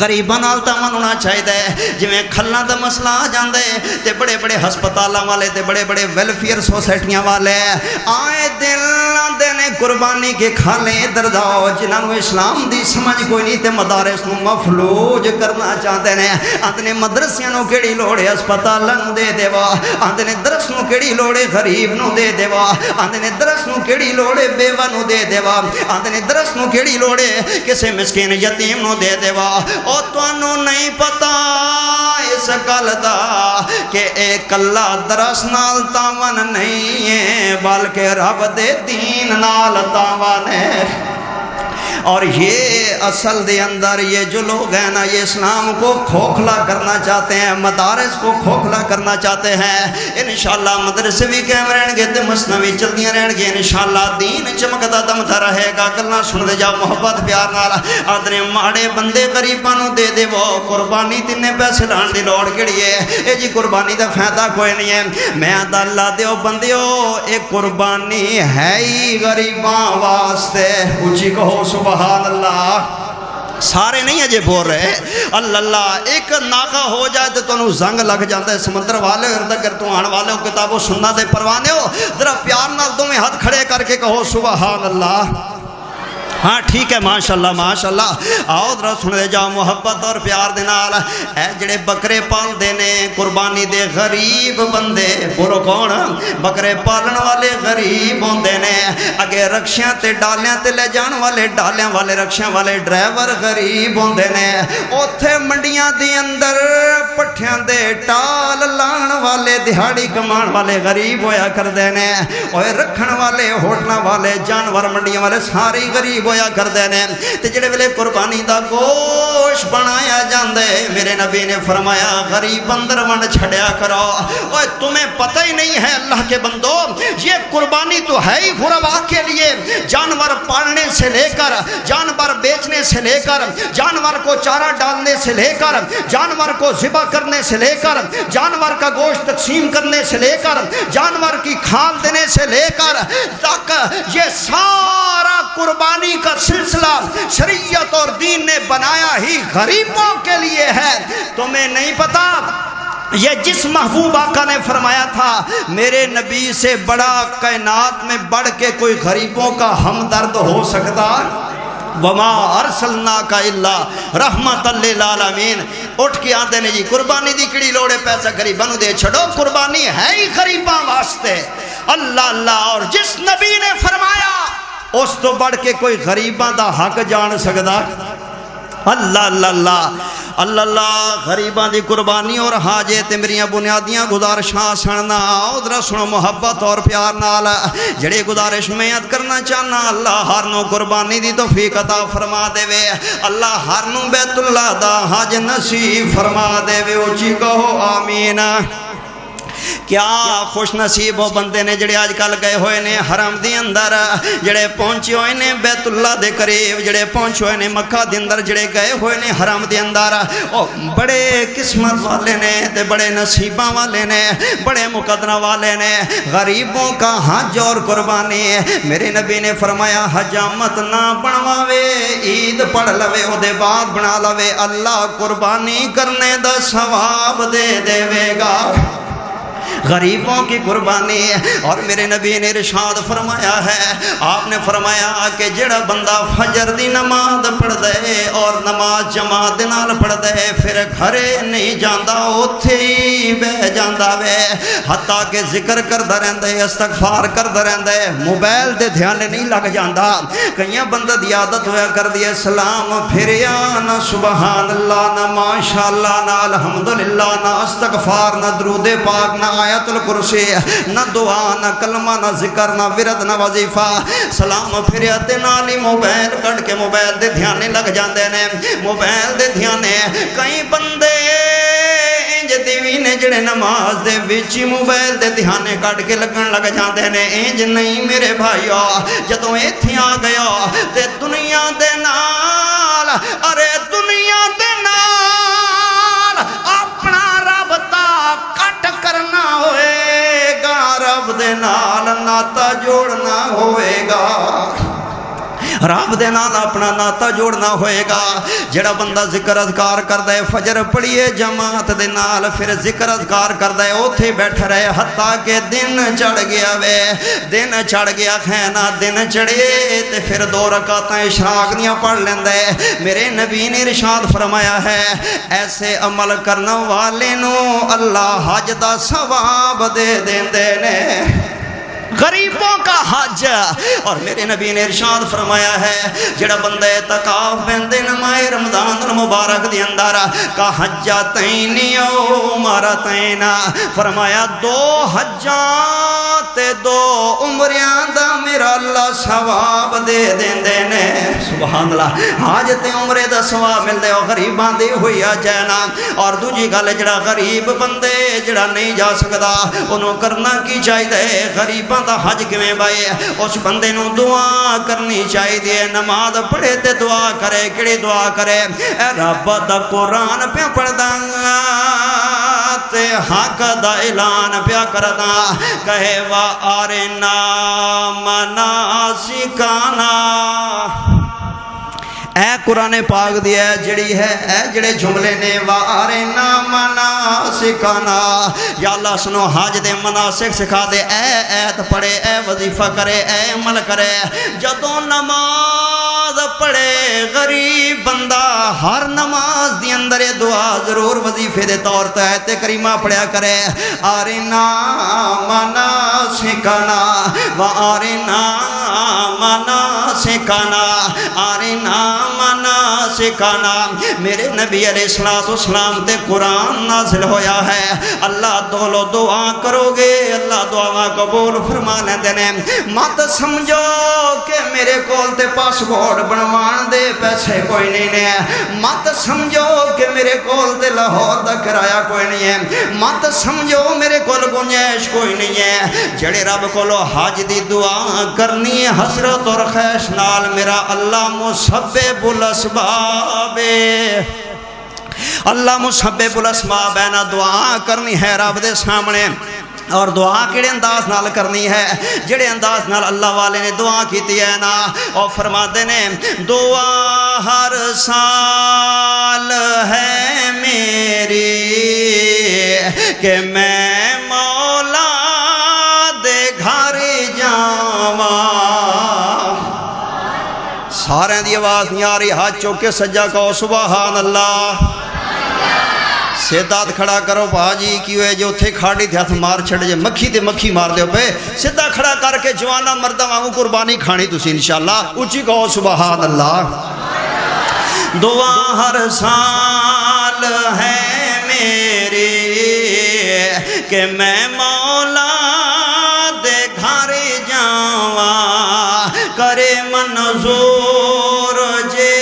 غریباں نال تعاون ہونا چاہیے۔ جویں کھلاں دا مسئلہ آ جاندا ہے تے بڑے بڑے ہسپتالاں والے تے بڑے بڑے ویلفیئر سوسائٹیاں والے آئے دل آندے نے قربانی کے کھالے ادھر جاؤ، جنہاں نوں اسلام دی سمجھ کوئی نہیں تے مدارس نوں مفلوج کرنا چاہتے نے۔ آندے نے مدرسیاں نوں کیڑی لوڑ ہے ہسپتالاں نوں دے دیوا، آندے نے درس نوں کیڑی لوڑ ہے غریب نوں دے دیوا، آندے نے درس نوں کیڑی لوڑ ہے بیوہ نوں دے دیوا، آندے نے درس نوں کیڑی لوڑ ہے کسے مسکین یتیم نوں دے دیوا۔ او توانوں نہیں پتا اس گل دا کہ اے کلا درس نال تعاون نہیں ہے بلکہ رب دے دین نال تعاون ہے۔ اور یہ اصل دے اندر یہ جو لوگ ہیں نا، یہ اسلام کو کھوکھلا کرنا چاہتے ہیں، مدارس کو کھوکھلا کرنا چاہتے ہیں۔ انشاءاللہ مدرسے بھی قائم رہن گے تے مسنوی چلدیاں رہن گے، انشاءاللہ دین چمکدا دمدا رہے گا۔ گلاں سن دے جاؤ محبت پیار نال۔ آدھے ماڑے بندے غریباں نوں دے دے وہ قربانی تینے پیسے لان دی لوڑ کیڑی ہے؟ اے جی قربانی دا فائدہ کوئی نہیں ہے۔ میں آدھا اللہ دیو بندیو اے قربانی ہے ہی غریباں واسطے۔ اونچی کہو سبحان اللہ۔ سارے نہیں اجے بول رہے اللہ اللہ۔ ایک ناکہ ہو جائے تو تنوں زنگ لگ جاتا ہے۔ سمندر والے اگر تو آن والے ہو کتاب و سنت دے پروانے ہو، ذرا پیار نال دو میں ہاتھ کھڑے کر کے کہو سبحان اللہ۔ ہاں ٹھیک ہے ماشاءاللہ ماشاءاللہ۔ آؤ ذرا سن دے جاؤ محبت اور پیار دے نال۔ اے جڑے بکرے پال دے نے قربانی دے غریب بندے، بولو کون؟ بکرے پالن والے غریب ہوندے نے۔ اگے رکشیاں تے ڈالیاں تے لے جان والے ڈالیاں والے رکشیاں والے ڈرائیور غریب ہوندے نے۔ اوتھے منڈیاں دی اندر پٹھیاں دے ٹال لان والے دہاڑی کمان والے غریب ہویا کردے نے۔ اوے رکھن والے ہوٹلاں والے جانور منڈیاں والے سارے غریب ہویا کردے نے۔ تے جڑے ویلے قربانی دا گوشت بنایا جاندے میرے نبی نے فرمایا غریب اندر ونڈ چھڑیا کرو۔ اوے تمہیں پتہ ہی نہیں ہے اللہ کے بندو، یہ قربانی تو ہے ہی غربا کے لیے۔ جانور پالنے سے لے کر، جانور بیچنے سے لے کر، جانور کو چارہ ڈالنے سے لے کر، جانور کو ذبح کرنے سے لے کر، جانور کا گوشت تقسیم کرنے سے لے کر، جانور کی کھال دینے سے لے کر تک، یہ سارا قربانی کا سلسلہ شریعت اور دین نے بنایا ہی غریبوں کے لیے ہے۔ تمہیں نہیں پتا یہ جس محبوب آقا نے فرمایا تھا میرے نبی سے بڑا کائنات میں بڑھ کے کوئی غریبوں کا ہمدرد ہو سکتا؟ وما ارسلناک الا رحمت للعالمین۔ اٹھ کے آتے نے جی قربانی دی کڑی لوڑے پیسہ غریباں نوں دے چھڑو، قربانی ہے ہی غریباں واسطے۔ اللہ اللہ۔ اور جس نبی نے فرمایا اس تو بڑھ کے کوئی غریباں دا حق جان سکدا؟ اللہ اللہ اللہ اللہ اللہ غریباں دی قربانی اور حاجے تے میریاں بنیادیاں گزارشاں سننا ادھر سنو محبت اور پیار نال جڑے گزارش میں یاد کرنا چاہنا اللہ ہر نو قربانی دی توفیق عطا فرما دے وے اللہ ہر نو بیت اللہ دا حج نصیب فرما دے وے اونچی کہو آمین کیا خوش نصیب وہ بندے نے جڑے آج کل گئے ہوئے نے حرم دی اندر جڑے پہنچے ہوئے نے بیت اللہ دے قریب جڑے پہنچے ہوئے نے مکہ دے اندر جڑے گئے ہوئے نے حرم دے اندر او بڑے قسمت والے نے تے بڑے نصیباں والے نے بڑے مقدرہ والے نے غریبوں کا حج اور قربانی میرے نبی نے فرمایا حجامت نہ بنواوے عید پڑھ لوے او دے بعد بنا لوے اللہ قربانی کرنے دا ثواب دے دے گا غریبوں کی قربانی اور میرے نبی نے ارشاد فرمایا ہے آپ نے فرمایا کہ جڑا بندہ فجر دی نماز پڑھ دے اور نماز جماعت دے نال پڑھ دے پھر گھرے نہیں جاندا اوتھے ہی بہ جاندا وے حتیٰ کہ ذکر کردا رہندا ہے استغفار کردا رہندا ہے موبائل تے دھیان نہیں لگ جاندا کئیاں بندہ دی عادت ہویا کردی ہے سلام پھریا نہ سبحان اللہ نہ ماشاءاللہ نہ الحمدللہ نہ استغفار نہ درود پاک نہ آیت الکرسی نہ دعا نہ کلمہ نہ ذکر نہ ورد نہ وظیفہ سلام پھریاتے نالی موبائل کٹ کے موبائل دے دھیانے لگ جاندے نے موبائل دے دھیانے کئی بندے انج دیوی نے جڑے نماز دے وچی موبائل دے دھیانے کٹ کے لگن لگ جاندے نے انج نہیں میرے بھائیو جدوں ایتھے آ گیا تے دنیا دے نال ارے دنیا دے نال اپنا رابطہ کٹ کرنا ہوئے گا رب دے نال ناتا جوڑنا ہوئے گا رب دے نال اپنا ناتا جوڑنا ہوئے گا جڑا بندہ ذکر اذکار کردا ہے فجر پڑھیے جماعت دے نال پھر ذکر اذکار کردا ہے اوتھے بیٹھا رہے حتیٰ کہ دن چڑھ گیا وے دن چڑھ گیا کھینا دن چڑھے تے پھر 2 رکعتاں اشراق دیاں پڑھ لیندا ہے میرے نبی نے ارشاد فرمایا ہے ایسے عمل کرنے والے نو اللہ حج دا ثواب دے دیندے نے غریبوں کا حج اور میرے نبی نے ارشاد فرمایا ہے جڑا بندہ اعتکاف بندن ماہ رمضان المبارک دی اندر کا حجتین او مرتین فرمایا 2 حجات 2 عمریاں دا میرا اللہ ثواب دے دیندے نے سبحان اللہ حج تے عمرے دا ثواب ملدے او غریباں دی ہوئی جانا اور دوجی گل جڑا غریب بندے جڑا نہیں جا سکدا انہوں کرنا کی چاہیے غریباں دا حج کیویں بھائی اس بندے نو دعا کرنی چاہیے نماز پڑھے تے دعا کرے کیڑی دعا کرے اے رب دا قرآن پہ پڑھدا تے حق دا اعلان پیا کردا کہے وا ارنا مناسکنا اے قرآن پاک دی ہے جڑی ہے اے جڑے جملے نے وارنا مناسکنا یا اللہ سنو حج دے مناسک سکھا دے اے ایت پڑھے اے وظیفہ کرے اے عمل کرے جدوں نماز پڑھے غریب بندہ ہر نماز دی اندر دعا ضرور وظیفے دے طور تے ایت کریمہ پڑھیا کرے ارنا مناسکنا وارنا مناسکنا ارنا مناسکنا میرے نبی علیہ السلام تے قرآن نازل ہویا ہے اللہ دولو دعا کرو گے اللہ دعا قبول فرما لیندے نے مت سمجھو کہ میرے کول تے پاسپورٹ بنوان دے پیسے کوئی نہیں نے مت سمجھو کہ میرے کول تے لاہور دا کرایہ کوئی نہیں ہے مت سمجھو میرے کول گنجائش کوئی نہیں ہے جڑے رب کولو حج دی دعا کرنی ہے حسرت اور خیش نال میرا اللہ مسبب الاسباب اللہ مسبب الاسباب ہے نا دعا کرنی ہے رب دے سامنے اور دعا کیڑے انداز نال کرنی ہے جڑے انداز نال اللہ والے نے دعا کیتی ہے نا اور فرماتے نے دعا ہر سال ہے میری کہ میں مولا دے گھر جاواں سارے دی آواز نہیں آ رہی ہاتھ چوکے سجا کہو سبحان اللہ سیدھا کھڑا کرو بھاجی کی ہوئے جو تھے کھاڑی تھے ہاتھ مار چھڑ جے مکھی تے مکھی مار دے پہ سیدھا کھڑا کر کے جوانا مردہ وانگو قربانی کھانی تسی انشاءاللہ اچھی کہو سبحان اللہ دعا ہر سال ہے میری کہ میں مولا دے گھر جاواں کرے منظور جے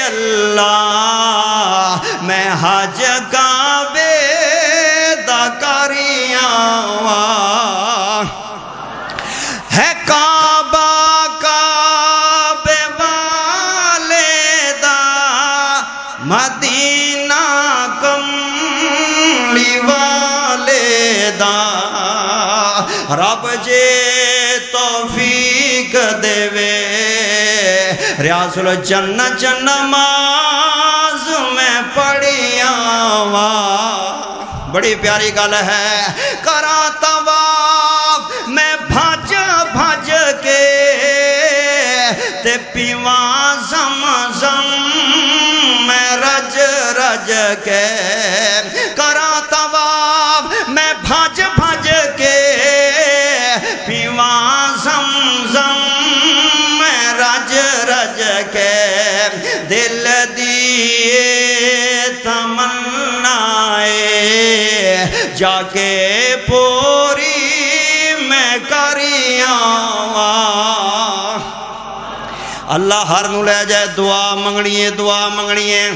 اللہ میں حج کعبے دا کری آواں ہے کعبہ کعبے والے دا مدینہ کملی والے دا رب جے توفیق دے وے ریاض الجنت نماز میں پڑھی آواں بڑی پیاری گل ہے کراں طواف میں بھج بھج کے تے پیواں زمزم میں رج رج کے کراں طواف میں بھج بھج کے پیواں زمزم میں رج رج کے دل دیے تمنائے جا کے پوری میں کری آواں اللہ ہر نو لے جائے دعا منگنی ہے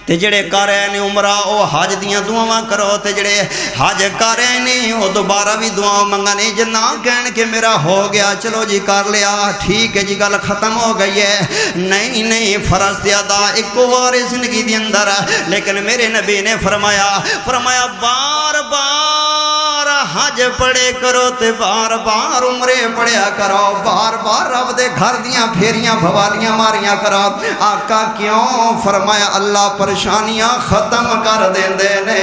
تے جڑے کر رہے نے عمرہ او حج دیاں دعاواں کرو تے جڑے حج کر رہے نے او دوبارہ بھی دعاواں منگنے جے نہ کہن کہ میرا ہو گیا چلو جی کر لیا ٹھیک ہے جی گل ختم ہو گئی ہے نہیں فرض تے ادا ایک وار زندگی دی اندر لیکن میرے نبی نے فرمایا بار بار حج پڑے کرو تے بار بار عمرے پڑیا کرو بار بار رب دے گھر دیاں پھیریاں بھوالیاں ماریاں کرو آقا کیوں فرمایا اللہ پریشانیاں ختم کر دیندے نے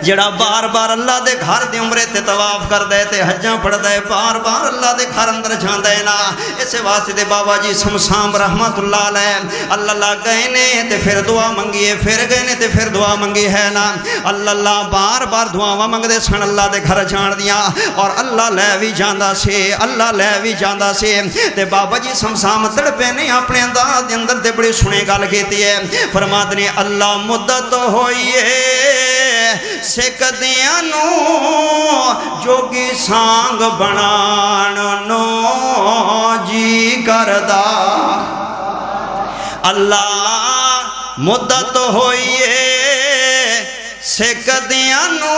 جڑا بار بار اللہ دے گھر دے عمرے تے طواف کر دے تے حجاں پڑھ دے بار بار اللہ دے گھر اندر جان دے نا اس واسطے دے بابا جی سمسام رحمت اللہ علیہ اللہ گئے نے تے پھر دعا منگیے پھر گئے نے تے پھر دعا منگی ہے نا اللہ بار بار دعاواں منگ دے سن اللہ دے گھر جان دیاں اور اللہ لے بھی جاندا سی تے بابا جی سمسام تڑپے نے اپنے انداز دے اندر تے بڑی سنے گل کیتی ہے فرماتے نے اللہ مدت ہوئی ہے سکھ دیاں نو جوگی سانگ بنان نو جی کردا اللہ مدت ہوئیے سکھ دیاں نو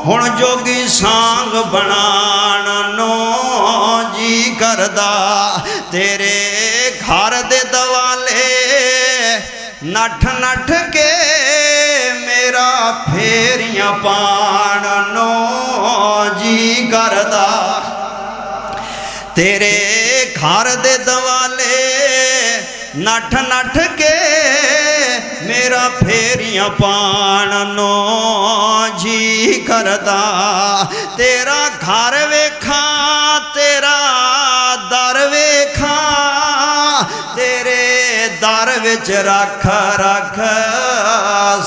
ہن جوگی سانگ بنان نو جی کردا تیرے گھر دے دوالے نٹھ نٹھ کے میرا پھیریاں پان نو جی کردا تیرے گھر دے دوالے نٹھ نٹھ کے میرا پھیریاں پان نو جی کردا تیرا گھر ویکھاں تیرا در ویکھاں تیرے در وچ رکھ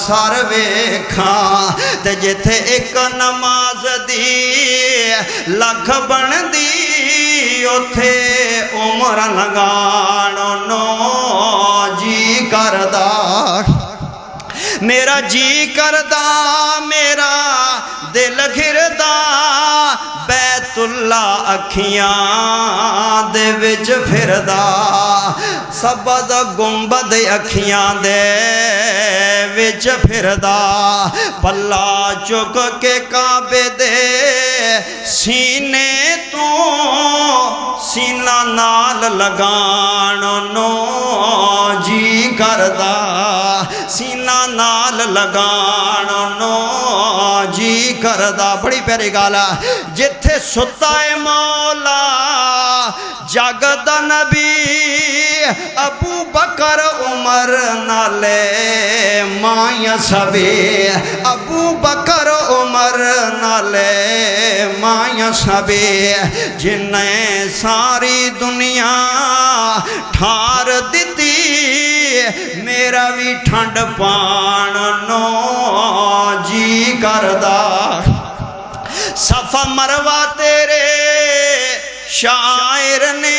سر ویکھاں تے جتھے ایک نماز دی لکھ بن دی اوتھے عمر لگان نو جی کردا میرا جی کردا میرا دل گھردا بیت اللہ اکھیاں دے وچ پھردا سبد گنبد اکھیاں دے وچ پھردا پلا چک کے کعبے دے سینے تو سینہ نال لگان نو جی کردا سینہ نال لگان نو جی کردا بڑی پیاری گل جتھے ستا ہے مولا جگ دا نبی ابو بکر عمر نالے مایا سبے ابو بکر عمر نالے مایا سبے جنہیں ساری دنیا ٹھار دیتی میرا بھی ٹھنڈ پان نو جی کردا صفا مروا تیرے شاعر نے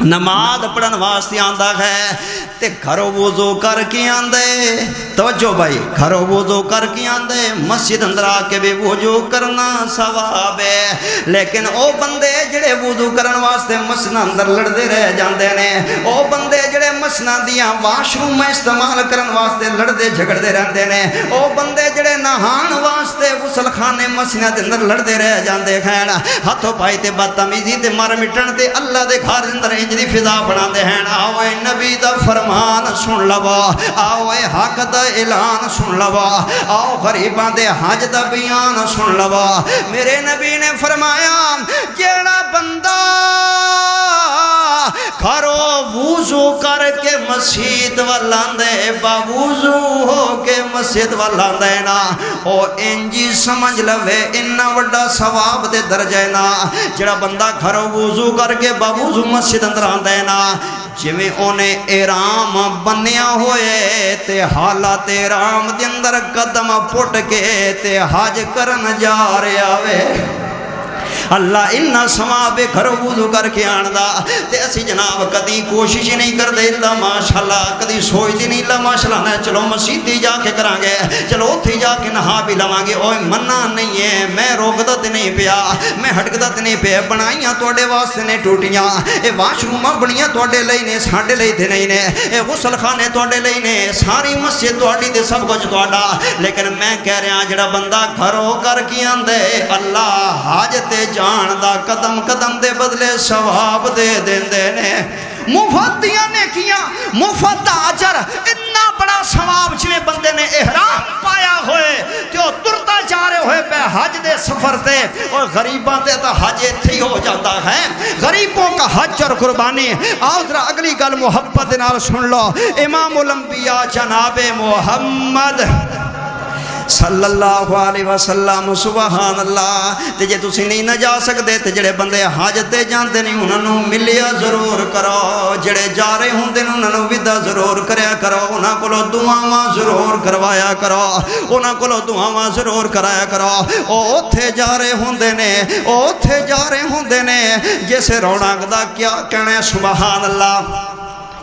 نماز پڑھن واسطے آندا ہے تے گھروں وضو کر کے آندے توجہ بھائی گھروں وضو کر کے آندے مسجد اندر آ کے بھی وضو کرنا ثواب ہے لیکن او بندے جڑے وضو کرن واسطے مسجد اندر لڑدے رہ جاندے نے او بندے جڑے مسجد دیاں واش روم استعمال کرن واسطے لڑدے جھگڑدے رہندے نے او بندے جڑے نہان واسطے غسل خانے مسجد اندر لڑدے رہ جاندے ہیں ہاتھوں پائی تے بدتمیزی تے مار مٹن تے اللہ دے گھر اندر دی فضا بنا دے ہیں آؤ اے نبی دا فرمان سن لوا آؤ اے حق دا اعلان سن لوا آؤ غریباں دے حج دا بیان سن لوا میرے نبی نے فرمایا جیڑا بندہ گھروں وضو کر کے مسجد والاندے باوضو ہو کے مسجد والاندے نا او انجی سمجھ لوے انہا وڈا ثواب دے درجہ نا جڑا بندہ گھروں وضو کر کے باوضو مسجد اندر آندے نا جویں اونے احرام بنیا ہوئے تے حالات احرام دے اندر قدم پھٹ کے تے حج کرن جا رہا وے اللہ انہا ثواب گھروں وضو کر کے آندا تے اسی جناب کدی کوشش نہیں کر دے اللہ ماشاءاللہ کدی سوچ دی نہیں اللہ ماشاءاللہ نے چلو مسجد جا کے کران گے چلو اوتھے جا کے نہا بھی لواں گے اوے منع نہیں ہے میں روکدا تے نہیں پیا میں ہٹکدا تے نہیں پیا بنائیاں تواڈے واسطے نے ٹوٹیاں اے واش روماں بنیاں تواڈے لئی نے ساڈے لئی تے نہیں نے اے غسل خانے تواڈے لئی نے ساری مسجد تواڈی تے سب کچھ تواڈا لیکن میں کہہ رہا جڑا بندہ گھروں کر کے آندے اللہ حج تے جان دا قدم قدم دے بدلے ثواب دے دیندے نے مفت دیاں نیکیاں مفت اجر اتنا بڑا ثواب جویں بندے نے احرام پایا ہوئے تے او ترتا جا رہے ہوئے پہ حج دے سفر تے اور غریباں تے تا حج ایتھے ہی ہو جاتا ہے غریبوں کا حج اور قربانی آؤ ذرا اگلی گل محبت نال سن لو امام الانبیاء جناب محمد صلی اللہ علیہ وسلم سبحان اللہ تے جے تسی نہیں نہ جا سکدے تے جڑے بندے حج تے جاندے نہیں انہاں نوں ملیا ضرور کرو جڑے جا رہے ہوندے نے انہاں نوں ودا ضرور کریا کرو انہاں کولوں دعاواں ضرور کروایا کرو انہاں کولوں دعاواں ضرور کرایا کرو او اوتھے جا رہے ہوندے نے او اوتھے جا رہے ہوندے نے جس رونق دا کیا کہنا سبحان اللہ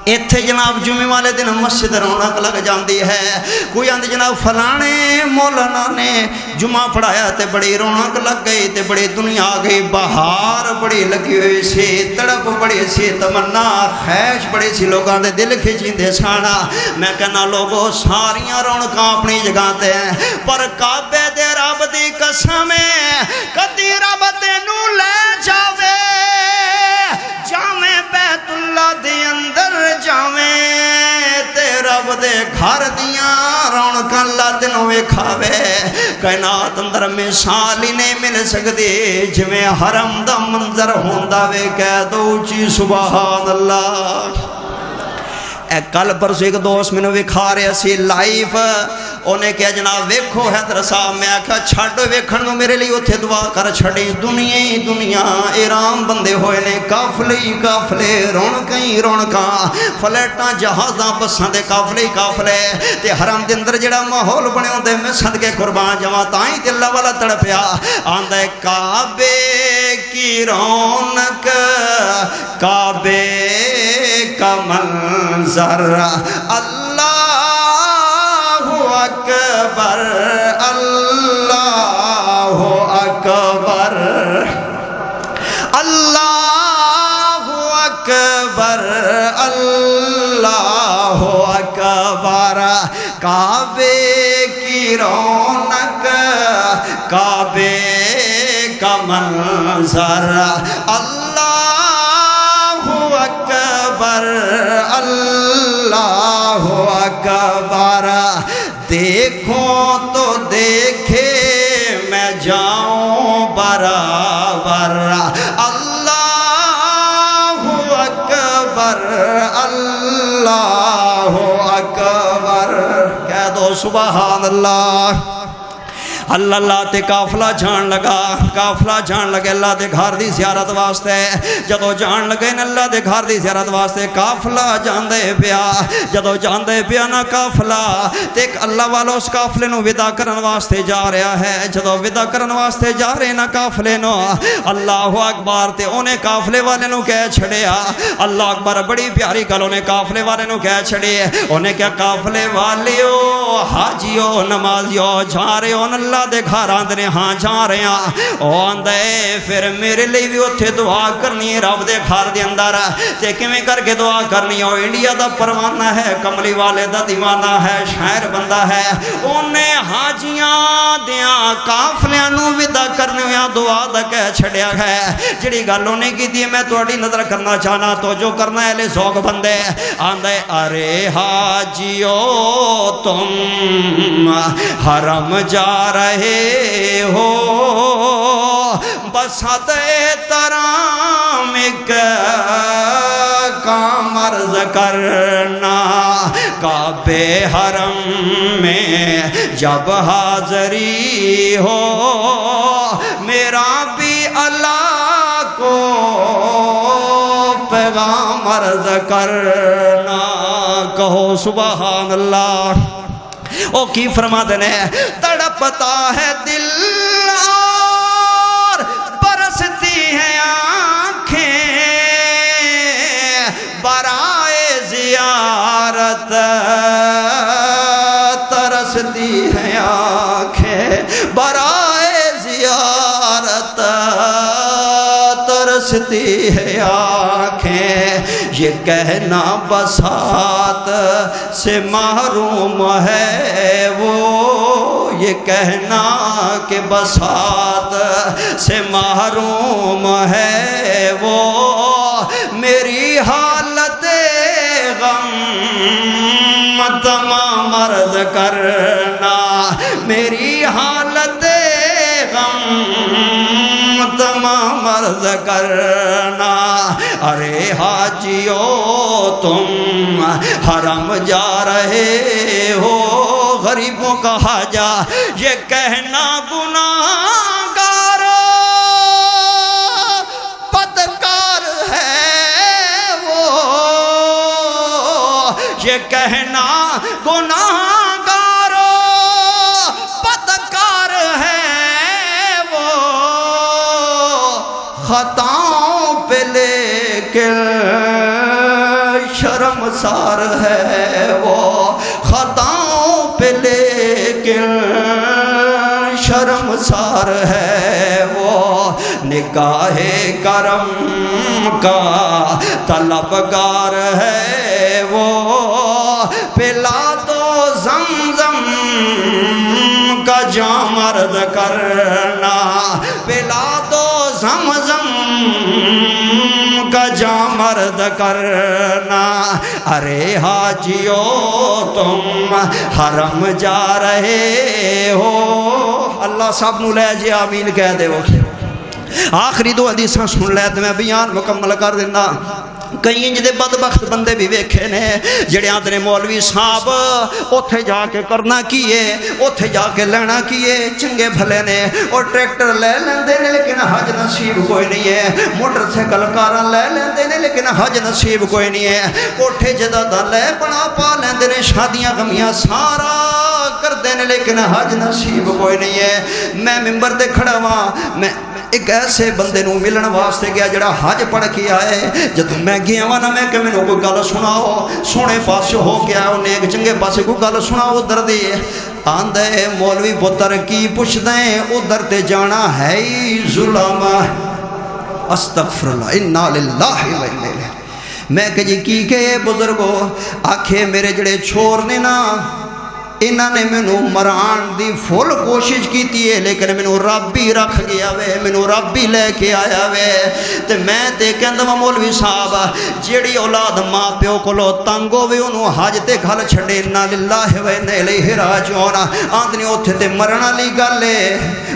ایتھے جناب جمعے والے دن مسجد رونق لگ جاندی ہے کوئی آندے جناب فلانے مولانا نے جمعہ پڑھایا تے بڑی رونق لگ گئی تے بڑی دنیا آ گئی بہار بڑی لگی ہوئی سی تڑپ بڑی سی تمنا خیش بڑی سی لوگاں دے دل کھچیندے سانا میں کہنا لوگوں ساریاں رونقاں اپنی جگہ تے ہیں پر کعبے دے رب دی قسم کدی رب تینوں لے جاوے جاویں بیت اللہ دے اندر جاویں تے رب دے گھر دیاں رونقاں اللہ تینوں ویکھاوے کائنات اندر مثال ہی نہیں مل سکدی جویں حرم دا منظر ہوندا وے کہہ دو اونچی سبحان اللہ اے کل پرسوں ایک دوست میں نے وکھا رہے سی لائف انہیں کہا جناب ویکھو حیدر صاحب میں آکھا چھڑ ویکھن نو میرے لیے اتھے دعا کر چھڑی دنیا ہی دنیا احرام بندے ہوئے نے قافلے ہی قافلے رونقاں ہی رونقاں فلیٹاں جہازاں بساں دے قافلے ہی قافلے تے حرم دے اندر جڑا ماحول بنے ہوندے میں صدقے قربان جاواں تاں ہی تے اللہ والا تڑپیا آندا ہے کعبے کی رونق کعبے کا منظر اللہ اکبر اللہ اکبر اللہ اکبر اللہ اکبر کعبے کی رونق کعبے کا منظر اللہ اکبر اللہ اکبر دیکھو تو دیکھے میں جاؤں برابر اللہ اکبر اللہ اکبر کہہ دو سبحان اللہ اللہ اللہ تے قافلہ جان لگا، قافلہ جان لگے اللہ دے گھر دی زیارت واسطے، جدو جان لگے نا اللہ دے گھر دی زیارت واسطے قافلہ جاندے پیا، جدو جاندے پیا نا قافلہ تے ایک اللہ والا اس قافلے نو ودا کرن واسطے جا رہا ہے، جدو ودا کرن واسطے جا رہے نا قافلے نو اللہ اکبر تے انہیں قافلے والے نو کہہ چھڑیا، اللہ اکبر بڑی پیاری گل انہیں قافلے والے نو کہہ چھڑے، انہیں کیا قافلے والیو حاجیو نمازیو جا رہے ہو اللہ دے گھر آندے ہاں جا رہے ہیں، او آندے پھر میرے لیے بھی اتھے دعا کرنی ہے رب دے گھر دے اندر، تے کیویں کر کے دعا کرنی ہے، انڈیا دا پروانہ ہے، کملی والے دا دیوانہ ہے، شاعر بندہ ہے، انہیں حاجیاں دیاں قافلیاں نو ودا کرنے ہویا دعا دا کہہ چھڑیا ہے، جڑی گل انہیں کی دی میں تہاڈی نظر کرنا چاہنا تو جو کرنا ہے لے ذوق بندے آندے ارے حاجیو تم حرم جا رہے ہو بسط احترام کا مرض کرنا، کعبے حرم میں جب حاضری ہو میرا بھی اللہ کو پیغام عرض کرنا، کہو سبحان اللہ۔ او کی فرماتے ہیں تڑپتا ہے دل اور برستی ہیں آنکھیں برائے زیارت، ترستی ہیں آنکھیں برائے زیارت، ترستی ہے آنکھیں، یہ کہنا بساط سے محروم ہے وہ، یہ کہنا کہ بساط سے محروم ہے وہ، میری حالت غم تمام عرض کرنا، میری حالت غم تمام عرض کرنا، ارے حاجیو تم حرم جا رہے ہو غریبوں کا حاجہ یہ کہنا گناہگار بدکار ہے وہ، یہ کہنا گناہگار بدکار ہے وہ، خطاؤں پہ لیکن شرمسار ہے وہ، خطاؤں پہ لیکن شرمسار ہے وہ، نگاہ کرم کا طلبگار ہے وہ، پلا دو زمزم کا جام عرض کرنا، پلا دو زمزم کا جام عرض کرنا، ارے حاجیو تم حرم جا رہے ہو، اللہ سب نو لے جی آمین کہہ دے وہ۔ آخری دو حدیثاں سن لے تو میں بیان مکمل کر دینا۔ کئی انج دے بدبخت بندے بھی ویکھے نے جڑے آندے مولوی صاحب اوتھے جا کے کرنا کیے، اوتھے جا کے لینا کیے، چنگے بھلے نے اور ٹریکٹر لے لیندے نے لیکن حج نصیب کوئی نہیں ہے، موٹر سائیکل کاراں لے لیندے نے لیکن حج نصیب کوئی نہیں ہے، کوٹھے جداد لے بنا پا لیندے نے، شادیاں غمیاں سارا کردے نے لیکن حج نصیب کوئی نہیں ہے۔ میں ممبر تے کھڑا ہاں، میں ایک ایسے بندے نو ملن واسطے گیا جڑا حج پڑھ کے آئے، جدوں میں گیا وا نا میں کہ مینوں کوئی گل سناؤ، سونے پاسے ہو کے آیا انہیں ایک چنگے پاسے کوئی گل سناؤ ادھر دی، آندے مولوی پتر کی پوچھدیں ادھر تے جانا ہے ہی ظلم، استغفر اللہ انا للہ و انا الیہ۔ میں کہ جی کی کہ بزرگو آکھے میرے جڑے چھور نے نا انہاں نے مینوں مران دی فل کوشش کیتی ہے لیکن مینوں رب بھی رکھ گیا وے، مینوں رب بھی لے کے آیا وے، تے میں تے کہندا وا مولوی صاحب جیڑی اولاد ماں پیو کولوں تنگ ہووے اونوں حج تے گھل چھڈے، انا للہ و انا الیہ راجعون، آندنی اوتھے تے مرن والی گل ہے،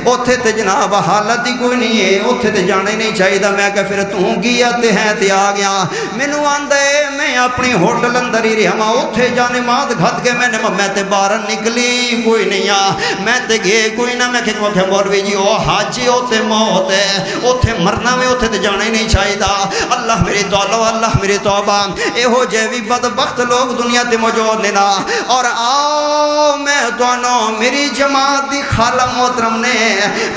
اوتھے تے جناب حالت ہی کوئی نہیں ہے، اوتھے تے جانا ہی نہیں چاہیے۔ میں کہ پھر تو گیا تے ہے تے آ گیا، مینوں آندا ہے میں اپنی ہوٹل اندر ہی رہا، اوتھے جانے ماد گھت کے میں تے باہر نکلی کوئی نہیں آ میں تے گئے کوئی نہ میں کہ مولوی جی او حج اوتے موت ہے اوتھے مرنا میں اوتھے تے جانا ہی نہیں چاہیے اللہ میری توبہ اللہ میری توبہ اے ہو جے بھی بدبخت لوگ دنیا تے موجود نے نا اور آؤ میں دونوں میری جماعت دی خالہ محترم نے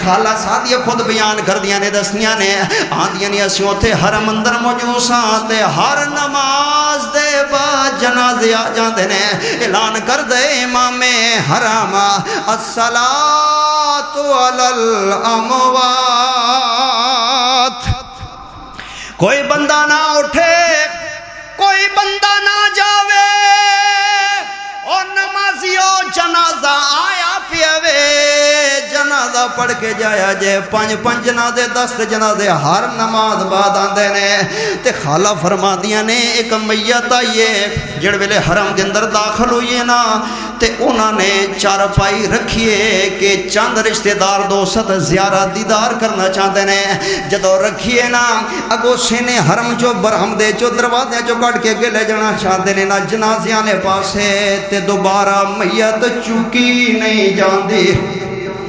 خالہ سادیہ خود بیان کر دیا نے دسنیاں نے آندیاں نے اسی اوتھے حرم اندر موجود ساں تے ہر نماز دے بعد جنازے آ جاندے نے اعلان کر دے امام حرام الصلاۃ علی الاموات کوئی بندہ نہ اٹھے کوئی بندہ نہ جاوے اور نمازیوں جنازہ آیا پیوے جنازہ پڑھ کے جایا جے پنج جنازے 10 جنازے ہر نماز بعد آندے نے تے خالہ فرما دیاں نے ایک میت آئیے جڑ ویلے حرم کے اندر داخل ہوئیے نا تے انہوں نے چارپائی رکھیے کہ چند رشتہ دار دوست زیارت دیدار کرنا چاہتے ہیں جدو رکھیے نا اگو سینے حرم چو برہم دے چو دروازے چو کٹ کے گلے جانا چاہتے ہیں نا جنازیاں نے پاسے تے دوبارہ میت چکی نہیں جاندی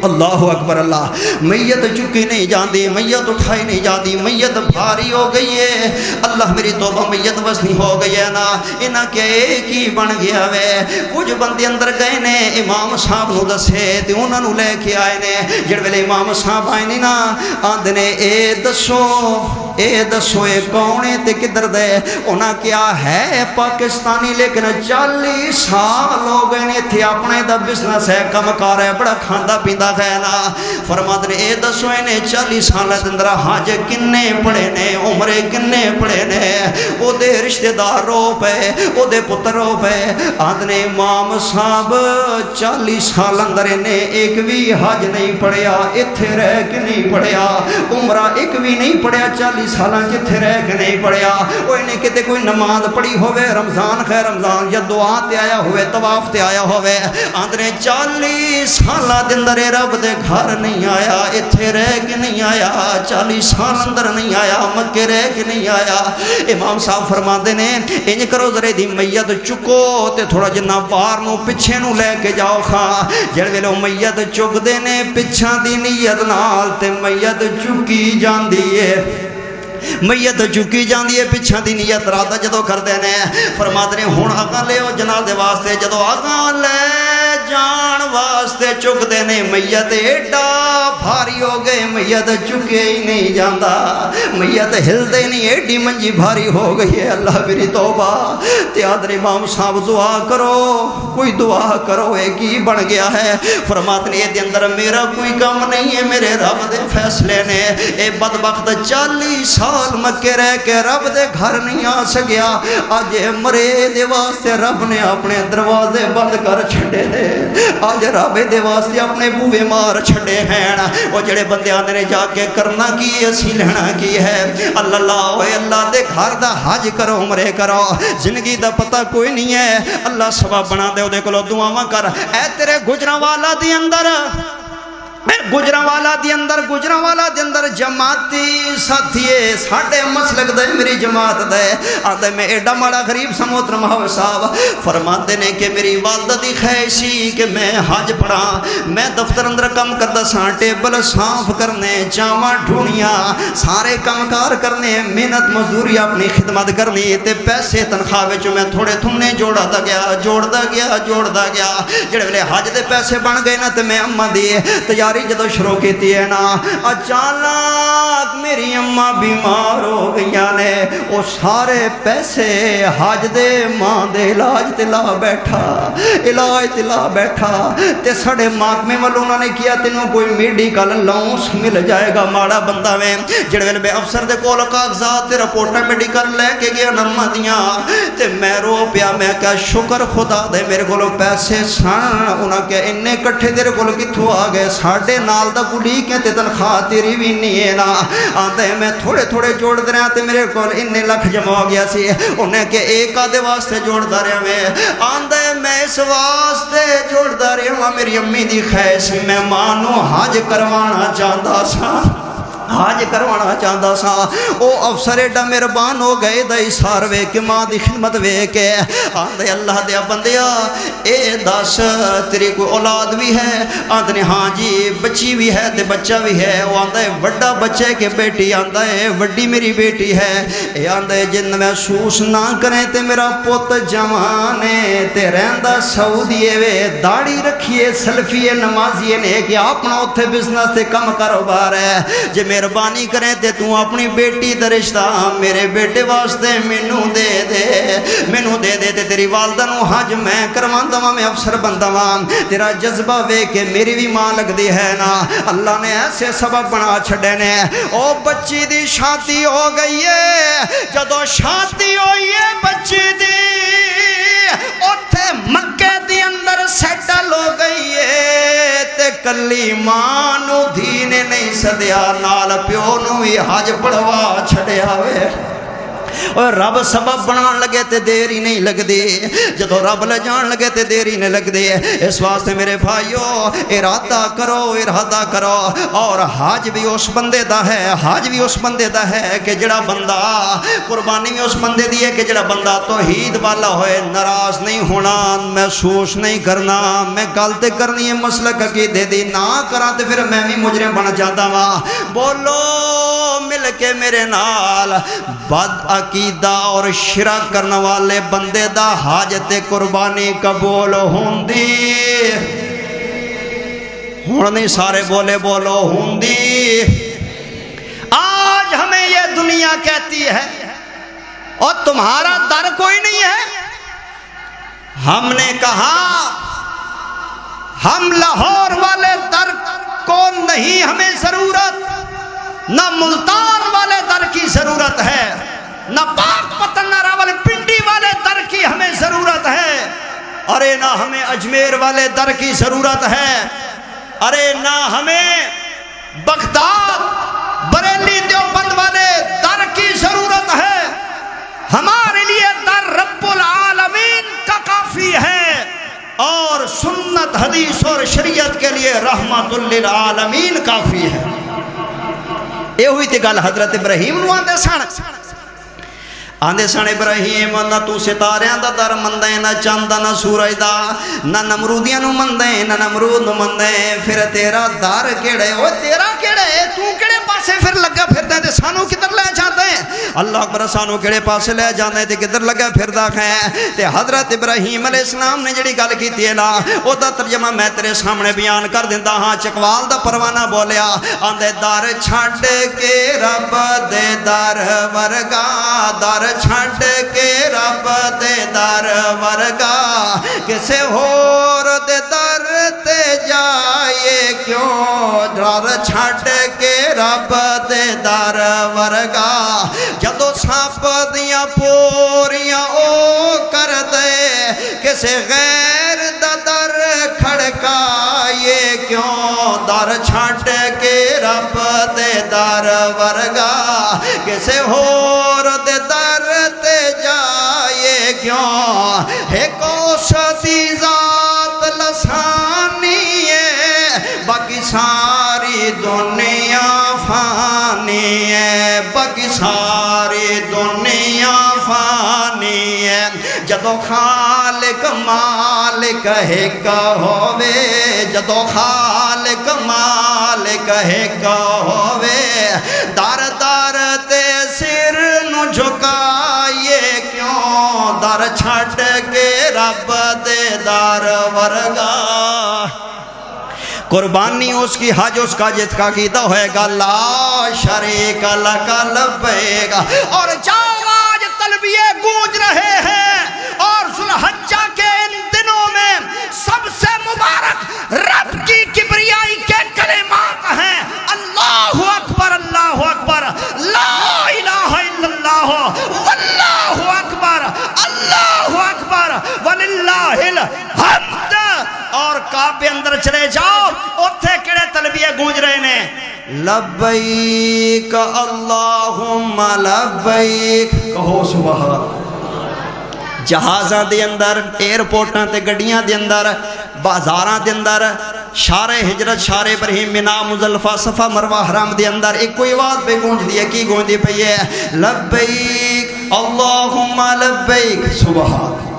اللہ اکبر اللہ میت چکی نہیں جاندی میت اٹھائی نہیں جاندی میت بھاری ہو گئی ہے اللہ میری توبہ میت وزنی ہو گئی ہے نا انہاں کے ایک ہی بن گیا وے کچھ بندے اندر گئے نے امام صاحب نو دسے تے انہاں نو لے کے آئے نے جڑ ویلے امام صاحب آئے نے نا آندے نے اے دسو اے کونے تے کدھر دے انہاں کیا ہے پاکستانی لیکن 40 سال ہو گئے نے تھے اپنے دا بزنس ہے کم کار ہے بڑا کھاندا پیندا خینا فرماتے نے اے دسو نے 40 سال اندر حج کنے پڑے نے عمرے کنے پڑے نے او دے رشتہ دار رو پے او دے پتر رو پے آدھنے امام صاحب 40 سال اندر نے ایک بھی حج نہیں پڑیا اتھے رہ کے نہیں پڑیا عمرہ ایک بھی نہیں پڑیا 40 سالاں جتھے رہ کے نہیں پڑیا وہ انہیں کتے کوئی نماز پڑھی ہوئے رمضان خیر رمضان یا دعا تے آیا ہوئے طواف تے آیا ہوئے آدھنے 40 سالہ دندر رب دے گھر نہیں آیا اتھے رہ کے نہیں آیا 40 سال اندر نہیں آیا مکے رہ کے نہیں آیا امام صاحب فرما دے نے انج کرو ذرے دی میت چکو تے تھوڑا جنہ پار نو پچھے نو لے کے جاؤ خاں جڑ ویلو میت چک دے نے پچھاں دی نیت نال تے میت چکی جاندی ہے میت چکی جاندی ہے پچھاں دی نیت رادہ جدو کر دینے فرماتے نے ہون آگاں لے ہو جنازے واسطے جدو آگاں لے جان واسطے چک دینے میت ایڈا بھاری ہو گئے میت چکے ہی نہیں جاندہ میت ہل دے نہیں ایڈی منجی بھاری ہو گئی ہے اللہ میری توبہ تیادر امام صاحب دعا کرو کوئی دعا کرو ایک ہی بن گیا ہے فرماتے نے یہ اندر میرا کوئی کام نہیں ہے میرے رب دے فیصلے نے اے بدبخت 40 سال مکے رہ کے رب دے گھر نہیں آ سکیا آج مرے دے واسطے رب نے اپنے دروازے بند کر چھڑے دے آج رب دے واسطے اپنے بوے مار چھڑے ہیں وہ جڑے بندے آنے نے جا کے کرنا کی اسی لینا کی ہے اللہ دے گھر دا حج کرو عمرے کرو زندگی دا پتہ کوئی نہیں ہے اللہ سبب بنا دے دے کلو دعاواں کر اے تیرے گجرانوالا دی اندر گجرانوالا دی اندر جماعتی ساتھیے ساڑھے مسلک دے میری جماعت دے آدھے میں ایڈا ماڑا غریب سا محترم صاحب فرماتے نے کہ میری والدہ دی خیشی کہ میں حج پڑھا میں دفتر اندر کم کردہ ساں ٹیبل صاف کرنے جامع ڈھونیاں سارے کم کار کرنے محنت مزدوری اپنی خدمت کرنی تے پیسے تنخواہ وچوں میں تھوڑے تھنے جوڑدا گیا جڑے ویلے حج دے پیسے بن گئے نا تے میں اماں دی تیاری جدو شروع کیتی ہے نا اچانک میری اماں بیمار ہو گئیاں نے وہ سارے پیسے حج دے ماں دے علاج تلا بیٹھا تے سڑے محکمے والوں انہوں نے کیا تینوں کوئی میڈیکل لاؤنس مل جائے گا ماڑا بندہ میں جڑے ویلے میں افسر دے کول کاغذات تے رپورٹاں میڈیکل لے کے گیا نماں دیاں تے میں رو پیا میں کہا شکر خدا دے میرے کولو پیسے سن انہاں کہ انے کٹھے تیرے کول کتھوں آ گئے ساڑھے نال دا کلی کے تے تنخواہ تیری بھی نہیں ہے نا آندے میں تھوڑے جوڑ دے رہا تے میرے کول اننے لکھ جمع ہو گیا سی انہیں کہ ایک آدھے واسطے جوڑ دا رہا میں آندے میں اس واسطے جوڑ دا رہا میری امی دی خیش میں مانو حج کروانا چاہتا سا حج کروانا چاہتا سا او افسر ایڈا مہربان ہو گئے دائی سار وے کے ماں دی خدمت وے کے آندے اللہ دیا بندیا اے دس تیری کوئی اولاد بھی ہے؟ آندے ہاں جی بچی بھی ہے تے بچہ بھی ہے۔ وہ آندے وڈا بچے کے بیٹی آندے وڈی میری بیٹی ہے۔ اے آندے جن محسوس نہ کریں تے میرا پوت جوانے تے رہندہ سعودیے وے داڑھی رکھیے سلفیے نمازیے نے کہ اپنا اتھے بزنس تے کم کاروبار ہے جے مہربانی کریں تے تو اپنی بیٹی دا رشتہ میرے بیٹے واسطے مینوں دے دے تے تیری والدہ نو حج میں کرواندہ ہاں میں افسر بندہ ہاں تیرا جذبہ وے کہ میری بھی ماں لگ دی ہے نا۔ اللہ نے ایسے سبب بنا چھڑے نے او بچی دی شادی ہو گئی ہے۔ جدو شادی ہوئی ہے بچی دی اتھے مکے دی اندر سیٹل ہو گئی ہے تے کلی ماں نو دھی نے نہیں سدیا نال پیو نو بھی حج پڑھوا چھڑیا ہوئے۔ اور رب سبب بنان لگے تے دیری نہیں لگ دی جدو رب لے جان لگے تے دیری نہیں لگ دی۔ اس واسطے میرے بھائیو ارادہ کرو اور حج بھی اس بندے دا ہے، حج بھی اس بندے دا ہے کہ جڑا بندہ قربانی بھی اس بندے دی ہے کہ جڑا بندہ توحید والا ہوئے، ناراض نہیں ہونا، محسوس نہیں کرنا میں غلط کرنی ہے مسلک عقیدے دی نہ کراں تے پھر میں بھی مجرم بن جاتا ہاں۔ بولو مل کے میرے نال بد عقیدہ اور شرک کرنے والے بندے دا حاجت قربانی قبول ہوندی؟ ہون نہیں سارے بولے بولو ہوندی۔ آج ہمیں یہ دنیا کہتی ہے اور تمہارا در کوئی نہیں ہے۔ ہم نے کہا ہم لاہور والے در کو نہیں ہمیں ضرورت، نہ ملتان والے در کی ضرورت ہے، نہ پاک پتن راول پنڈی والے در کی ہمیں ضرورت ہے، ارے نہ ہمیں اجمیر والے در کی ضرورت ہے، ارے نہ ہمیں بغداد بریلی دیوبند والے در کی ضرورت ہے۔ ہمارے لیے در رب العالمین کا کافی ہے اور سنت حدیث اور شریعت کے لیے رحمت للعالمین کافی ہے۔ یہ ہوئی تھی گل حضرت ابراہیم نو آندے سن ابراہیم نہ تو ستاریاں دا در مندے نہ چاند نہ سورج دا نہ نمرودیاں نو مندے نہ نمرود نو مندے پھر تیرا در کیڑے او تیرا کیڑے تو کیڑے پاسے پھر لگا پھردا تے سانو کدھر لے جاندے؟ اللہ اکبر، سانو کیڑے پاسے لے جاندے تے کدھر لگا پھردا ہے؟ تے حضرت ابراہیم علیہ السلام نے جڑی گل کیتی ہے نا او دا ترجمہ میں تیرے سامنے بیان کر دیندا ہاں۔ چکوال دا پروانہ بولیا آندے در چھڈ کے رب دے در ورگا، در چھڈ کے رب دے در ورگا، کسے ہور دے در تے جائے کیوں؟ در چھڈ کے رب دے در ورگا، جدو سپ دیاں پوریاں او کر دے، کسے غیر دا در کھڑکائے کیوں؟ در چھڈ کے رب دے در ورگا، کسے ہور دے در تے جائے کیوں؟ ایک اوسطی ذات لسانی ہے، باقی ساری دنیا فانی ہے، باقی ساری دنیا فانی ہے۔ جدو خالق مالک ایک ہووے، جدو خالق مالک ایک ہووے، در در تے سر نو جھکائے کیوں؟ در چھڈ کے رب دے در ورگا۔ قربانی اس کی حج اس کا جت کا عقیدہ ہوئے گا لا شریک لک لبیک۔ اور جاؤ آج تلبیے گونج رہے ہیں اور ذوالحجہ کے ان دنوں میں سب سے مبارک رب کی کبریائی کے کلمات ہیں، اللہ اکبر اللہ اکبر، لا الہ الا اللہ، واللہ اکبر، اللہ اکبر، وللہ الحمد۔ اور کعبے اندر چلے جاؤ اتھے کڑے تلبیے گونج رہے نے، لبیک اللہم لبیک، کہو سبحان۔ جہازاں دے اندر، ایئرپورٹاں تے گڈیاں دے اندر، بازاراں دے اندر شار ہجرت شار ابراہیم منا مزدلفہ صفا مروہ حرام دے اندر ایک کوئی آواز پہ گونج دی ہے کی گونج دی پہ یہ لبیک اللہم لبیک سبحان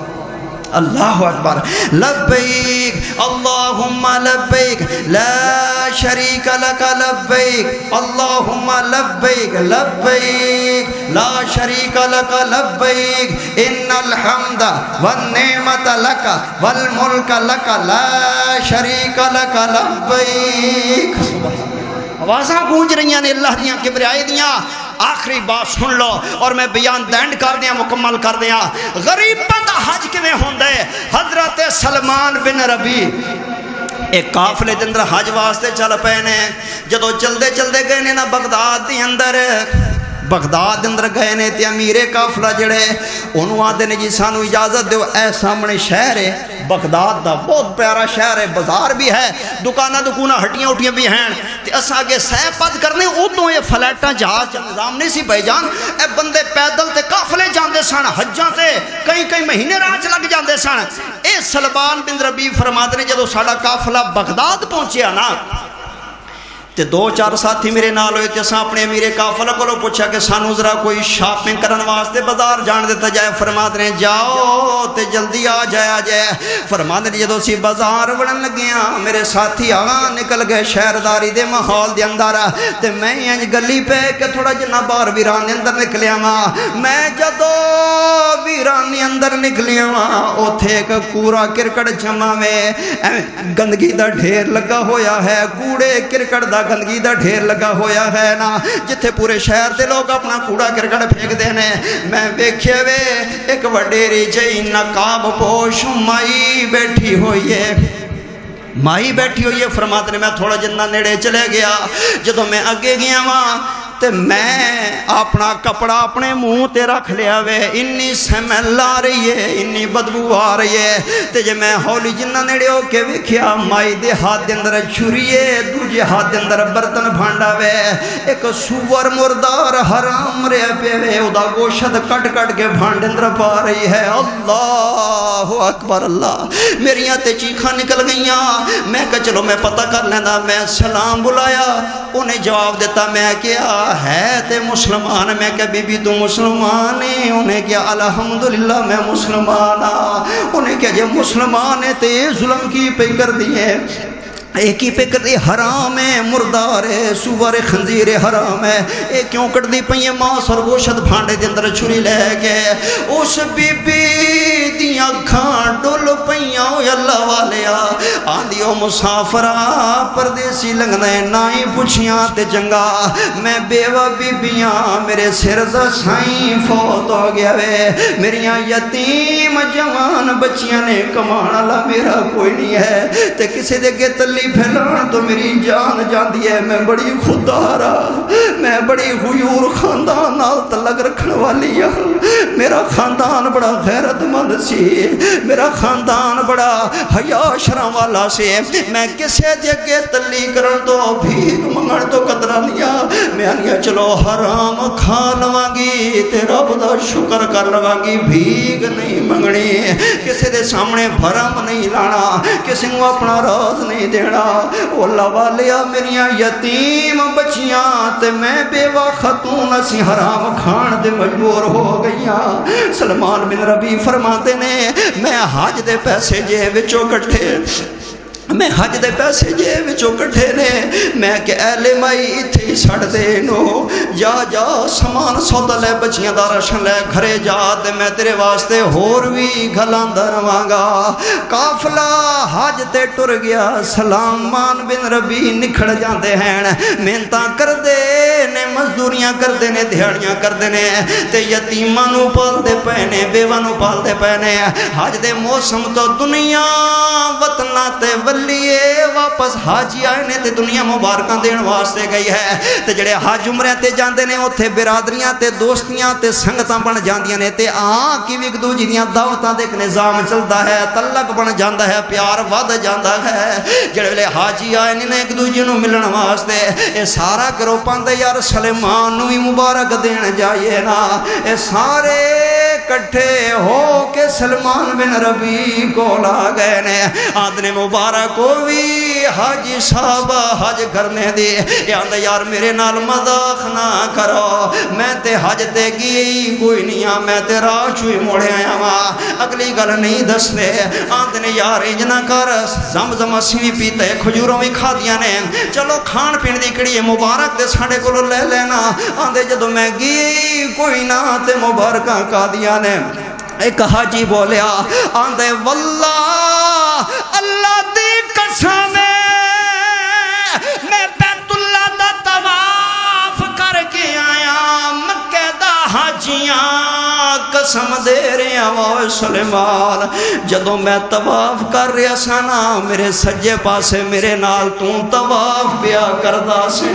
اللہ اکبر لبیک اللہم لبیک لا شریک لک لبیک اللہم لبیک لبیک لا شریک لک لبیک ان الحمد والنعمت لک والملک لک لا شریک لک لبیک آوازاں گونج رہی ہیں اللہ دیاں کبریائی دیاں آخری بات سن لو اور میں بیان دینڈ کر دیا مکمل کر دیا غریبہ دا حج کے میں ہوندے حضرت سلمان بن ربی ایک قافلے دے اندر حج واسطے چل پینے جدو چلدے چلدے گئے نے نا بغداد دی اندر بغداد اندر گئے نے تے امیر قافلہ جڑے انہوں آدھے نے جی سانو اجازت دیو اے سامنے شہر ہے بغداد دا بہت پیارا شہر ہے بازار بھی ہے دکانہ دکونہ ہٹیاں اٹھیاں بھی ہیں تے اسا آگے سہ پد کرنے ادوں یہ فلیٹاں جہاز نظام نہیں سی بھائی جان اے بندے پیدل تے قافلے جاندے سن حجاں تے کئی مہینے راہ چ لگ جاندے سن اے سلمان بن ربی فرماتے نے جدو ساڈا قافلہ بغداد پہنچیا نا تے دو چار ساتھی میرے نال ہوئے تے اساں اپنے امیر قافلہ کو پوچھا کہ سانو ذرا کوئی شاپنگ کرن واسطے بازار جان دیتا جائے فرماتے نے جاؤ تے جلدی آ جائے فرماتے نے جدو سی بازار وڑن لگیاں میرے ساتھی نکل گئے شہرداری دے ماحول دے اندر تے میں انج گلی پہ کہ تھوڑا جنا باہر ویران دے اندر نکلیا وا میں جدو ویران دے اندر نکلیا وا اوتھے ایک کوڑا کرکٹ جمع وے گندگی دا ڈھیر لگا ہویا ہے کوڑے کرکٹ دا گندگی دا ڈھیر لگا ہویا ہے نا جتھے پورے شہر دے لوگ اپنا کوڑا کرکٹ پھینک دینے میں دیکھے وے ایک وڈیری جئی نقاب پوش مائی بیٹھی ہوئی ہے فرماتے نے میں تھوڑا جنہ نیڑے چلے گیا جدو میں اگے گیا وہاں تے میں اپنا کپڑا اپنے منہ تے رکھ لیا وے انی سمیل آ رہی ہے انی بدبو آ رہی ہے تے جے میں ہولی جنہ نیڑے ہو کے ویکھیا مائی دے ہاتھ دے اندر چھری ہے دوجے ہاتھ دے اندر برتن بھانڈا وے ایک سور مردار حرام رے پے وے او دا گوشت کٹ کٹ کے بھانڈے اندر پا رہی ہے اللہ اکبر اللہ میریاں تے چیخاں نکل گئیاں میں کہا چلو میں پتہ کر لینا میں سلام بلایا انہیں جواب دیتا میں کیا ہے تے مسلمان میں کہ بی بی تو مسلمان ہے انہیں کیا الحمدللہ میں مسلمان انہیں کیا جب مسلمان ہے تے ظلم کی پہ کر دیئے ایک ہی پہ کر دی حرام ہے مردار ہے سور خنزیر حرام ہے ایک کیوں کر دی پہ یہ ماس اور گوشت بھانڈے دے اندر چھری لے گئے اس بی بی دیاں کھان ڈول پہیاں اللہ والیا آندیو مسافرہ پردیسی لنگنے نائی پوچھیاں تے جنگا میں بیوہ بی بیاں میرے سر دا سائیں فوت ہو گیا وے میریاں یتیم جوان بچیاں نے کمان اللہ میرا کوئی نہیں ہے تے کسی دے کے تلی پھیلان تو میری جان جان دیئے میں بڑی خوددارا میں بڑی غیور خاندان نال تلگ رکھنے والی ہوں میرا خاندان بڑا غیرت مند سی میرا خاندان بڑا حیا شرم والا سی میں کسے جگہ تلی کرن تو بھیگ منگن تو قدرہ لیا میں آنیا چلو حرام کھا لوانگی تے رب دا شکر کر لوانگی بھیگ نہیں منگنی کسے دے سامنے بھرم نہیں لانا کسی کو اپنا راز نہیں دینا اللہ والیا میریاں یتیم بچیاں تے میں بیوہ خاتون اسی حرام کھان دے مجبور ہو گئیاں سلمان بن ربی فرماتے نے میں حج دے پیسے جے وچوں کٹھے میں حج دے پیسے جے وچوں کٹھے نے میں کہ اہل مائی اتھے ہی سڑ دے نو جا سامان سودا لے بچیاں دا رشن لے گھرے جا تے میں تیرے واسطے ہور وی گھلاندا رواں قافلہ حج تے ٹر گیا سلمان بن ربی نکھڑ جاندے ہیں محنتاں کردے نے مزدوریاں کردے نے دیہڑیاں کردے نے تے یتیماں نو پالدے پے نے بیواں نو پالدے پے نے حج دے موسم تو دنیا وطناں تے لیے واپس حاجی آئے نے تے دنیا مبارکاں دین واسطے گئی ہے تے جڑے حج عمرے تے جاندے نے اوتھے برادریاں تے دوستیاں تے سنگتاں بن جاندیاں نے تے کی ایک دوجے دیاں دعوتاں دے نظام چلدا ہے تعلق بن جاندا ہے پیار ود جاندا ہے جڑے ویلے حاجی آئے نے ایک دوجے نوں ملن واسطے اے سارا گروہ پاندے یار سلیمان نوں ہی مبارک دین جائیے نا اے سارے کٹھے ہو کے سلمان بن ربی کو لا گئے نے آدھنے مبارک کو بھی حاجی صاحب حج کرنے دی آدھے یار میرے نال مذاق نہ کرو میں تے حج تے گئی کوئی نہیں میں تے راہ چوئی موڑے آیا ماں اگلی گل نہیں دس دے آدھنے یار اجنا کر زمزم اسی بھی پیتے کھجوروں بھی کھا دیا نے چلو کھان پین دی کڑی مبارک دے ساڑھے کو لے لینا آدھے جدو میں گئی کوئی نہ تے مبارکہ کا دیا نے ایک حاجی بولیا آدھے واللہ اللہ دی قسم میں بیت اللہ دا طواف کر کے آیا مکہ دا حاجیاں قسم دے رہے ہیں سلیمان جدو میں طواف کر رہا سانا میرے سجے پاسے میرے نال تو طواف بیا کردہ سے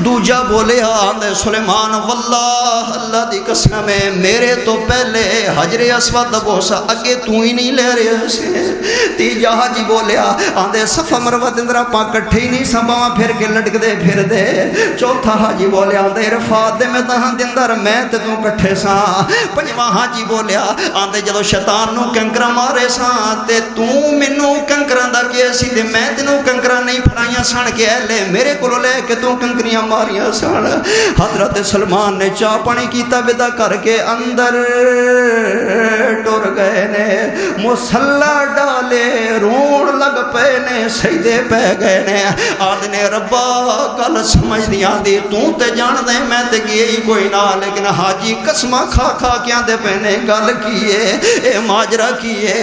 دوجا بولے آندے سلیمان واللہ اللہ دی قسم ہے میرے تو پہلے حجر اسود بوسا اگے تو ہی نہیں لے رہے سے تیجا حاجی بولے آندے صفا مروہ دندرہ پاں کٹھے ہی نہیں سباں پھر کے لٹک دے پھر دے چوتھا حاجی بولے آندے رفات دے میں تہاں دندر میں تے تو کٹھے ساں پنجواں حاجی بولے آندے جدو شیطان نو کنکرہ مارے ساں تے تو منو کنکرہ دا کیسی دے میں تے نو کنکرہ نہیں پھڑائیاں سان کے اہلے میرے کو لے کے تو کنکریاں ماریاں سان حضرت سلمان نے چاہ پانی کیتا بدا کر کے اندر ٹور گئے نے مسلح ڈالے رون لگ پے نے سجدے پہ گئے نے آدھنے ربا کل سمجھ دیا دی تو تے جان دے میں تے گئی کوئی نہ لیکن حاجی قسمہ کھا کھا کیا دے پہنے گل کیے اے ماجرہ کیے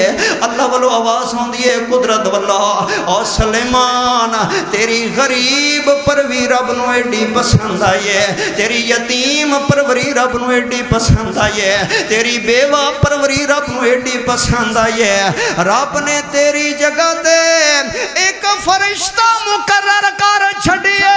اللہ والو آواز ہوں دیئے قدرت واللہ اور سلیمان تیری غریب پروی رب نو ایڈی پسند آئیے تیری یتیم پروری رب نو ایڈی پسند آئیے تیری بیوہ پروری رب نو ایڈی پسند آئیے رب نے تیری جگہ تے ایک فرشتہ مقرر کر چھڑیے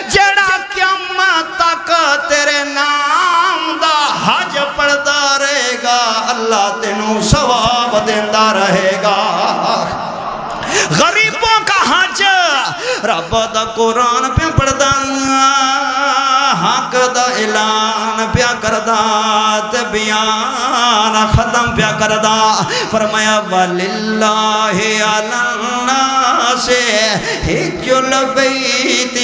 جڑا قیامت تک تیرے نام دا حج پڑھدا رہے گا اللہ تینوں ثواب دیندہ رہے گا غریبوں کا حج رب دا قرآن پہ پڑھدا حق دا اعلان پیا کردا تے بیان ختم پیا کردا فرمایا وللہ علی الناس حج البیت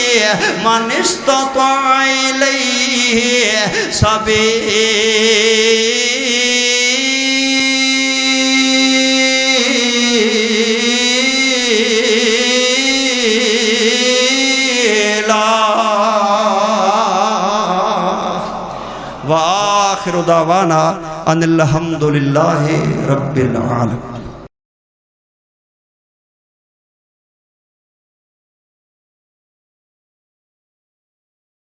من استطاع الیہ وآخر دعوانا ان الحمدللہ رب العالمین.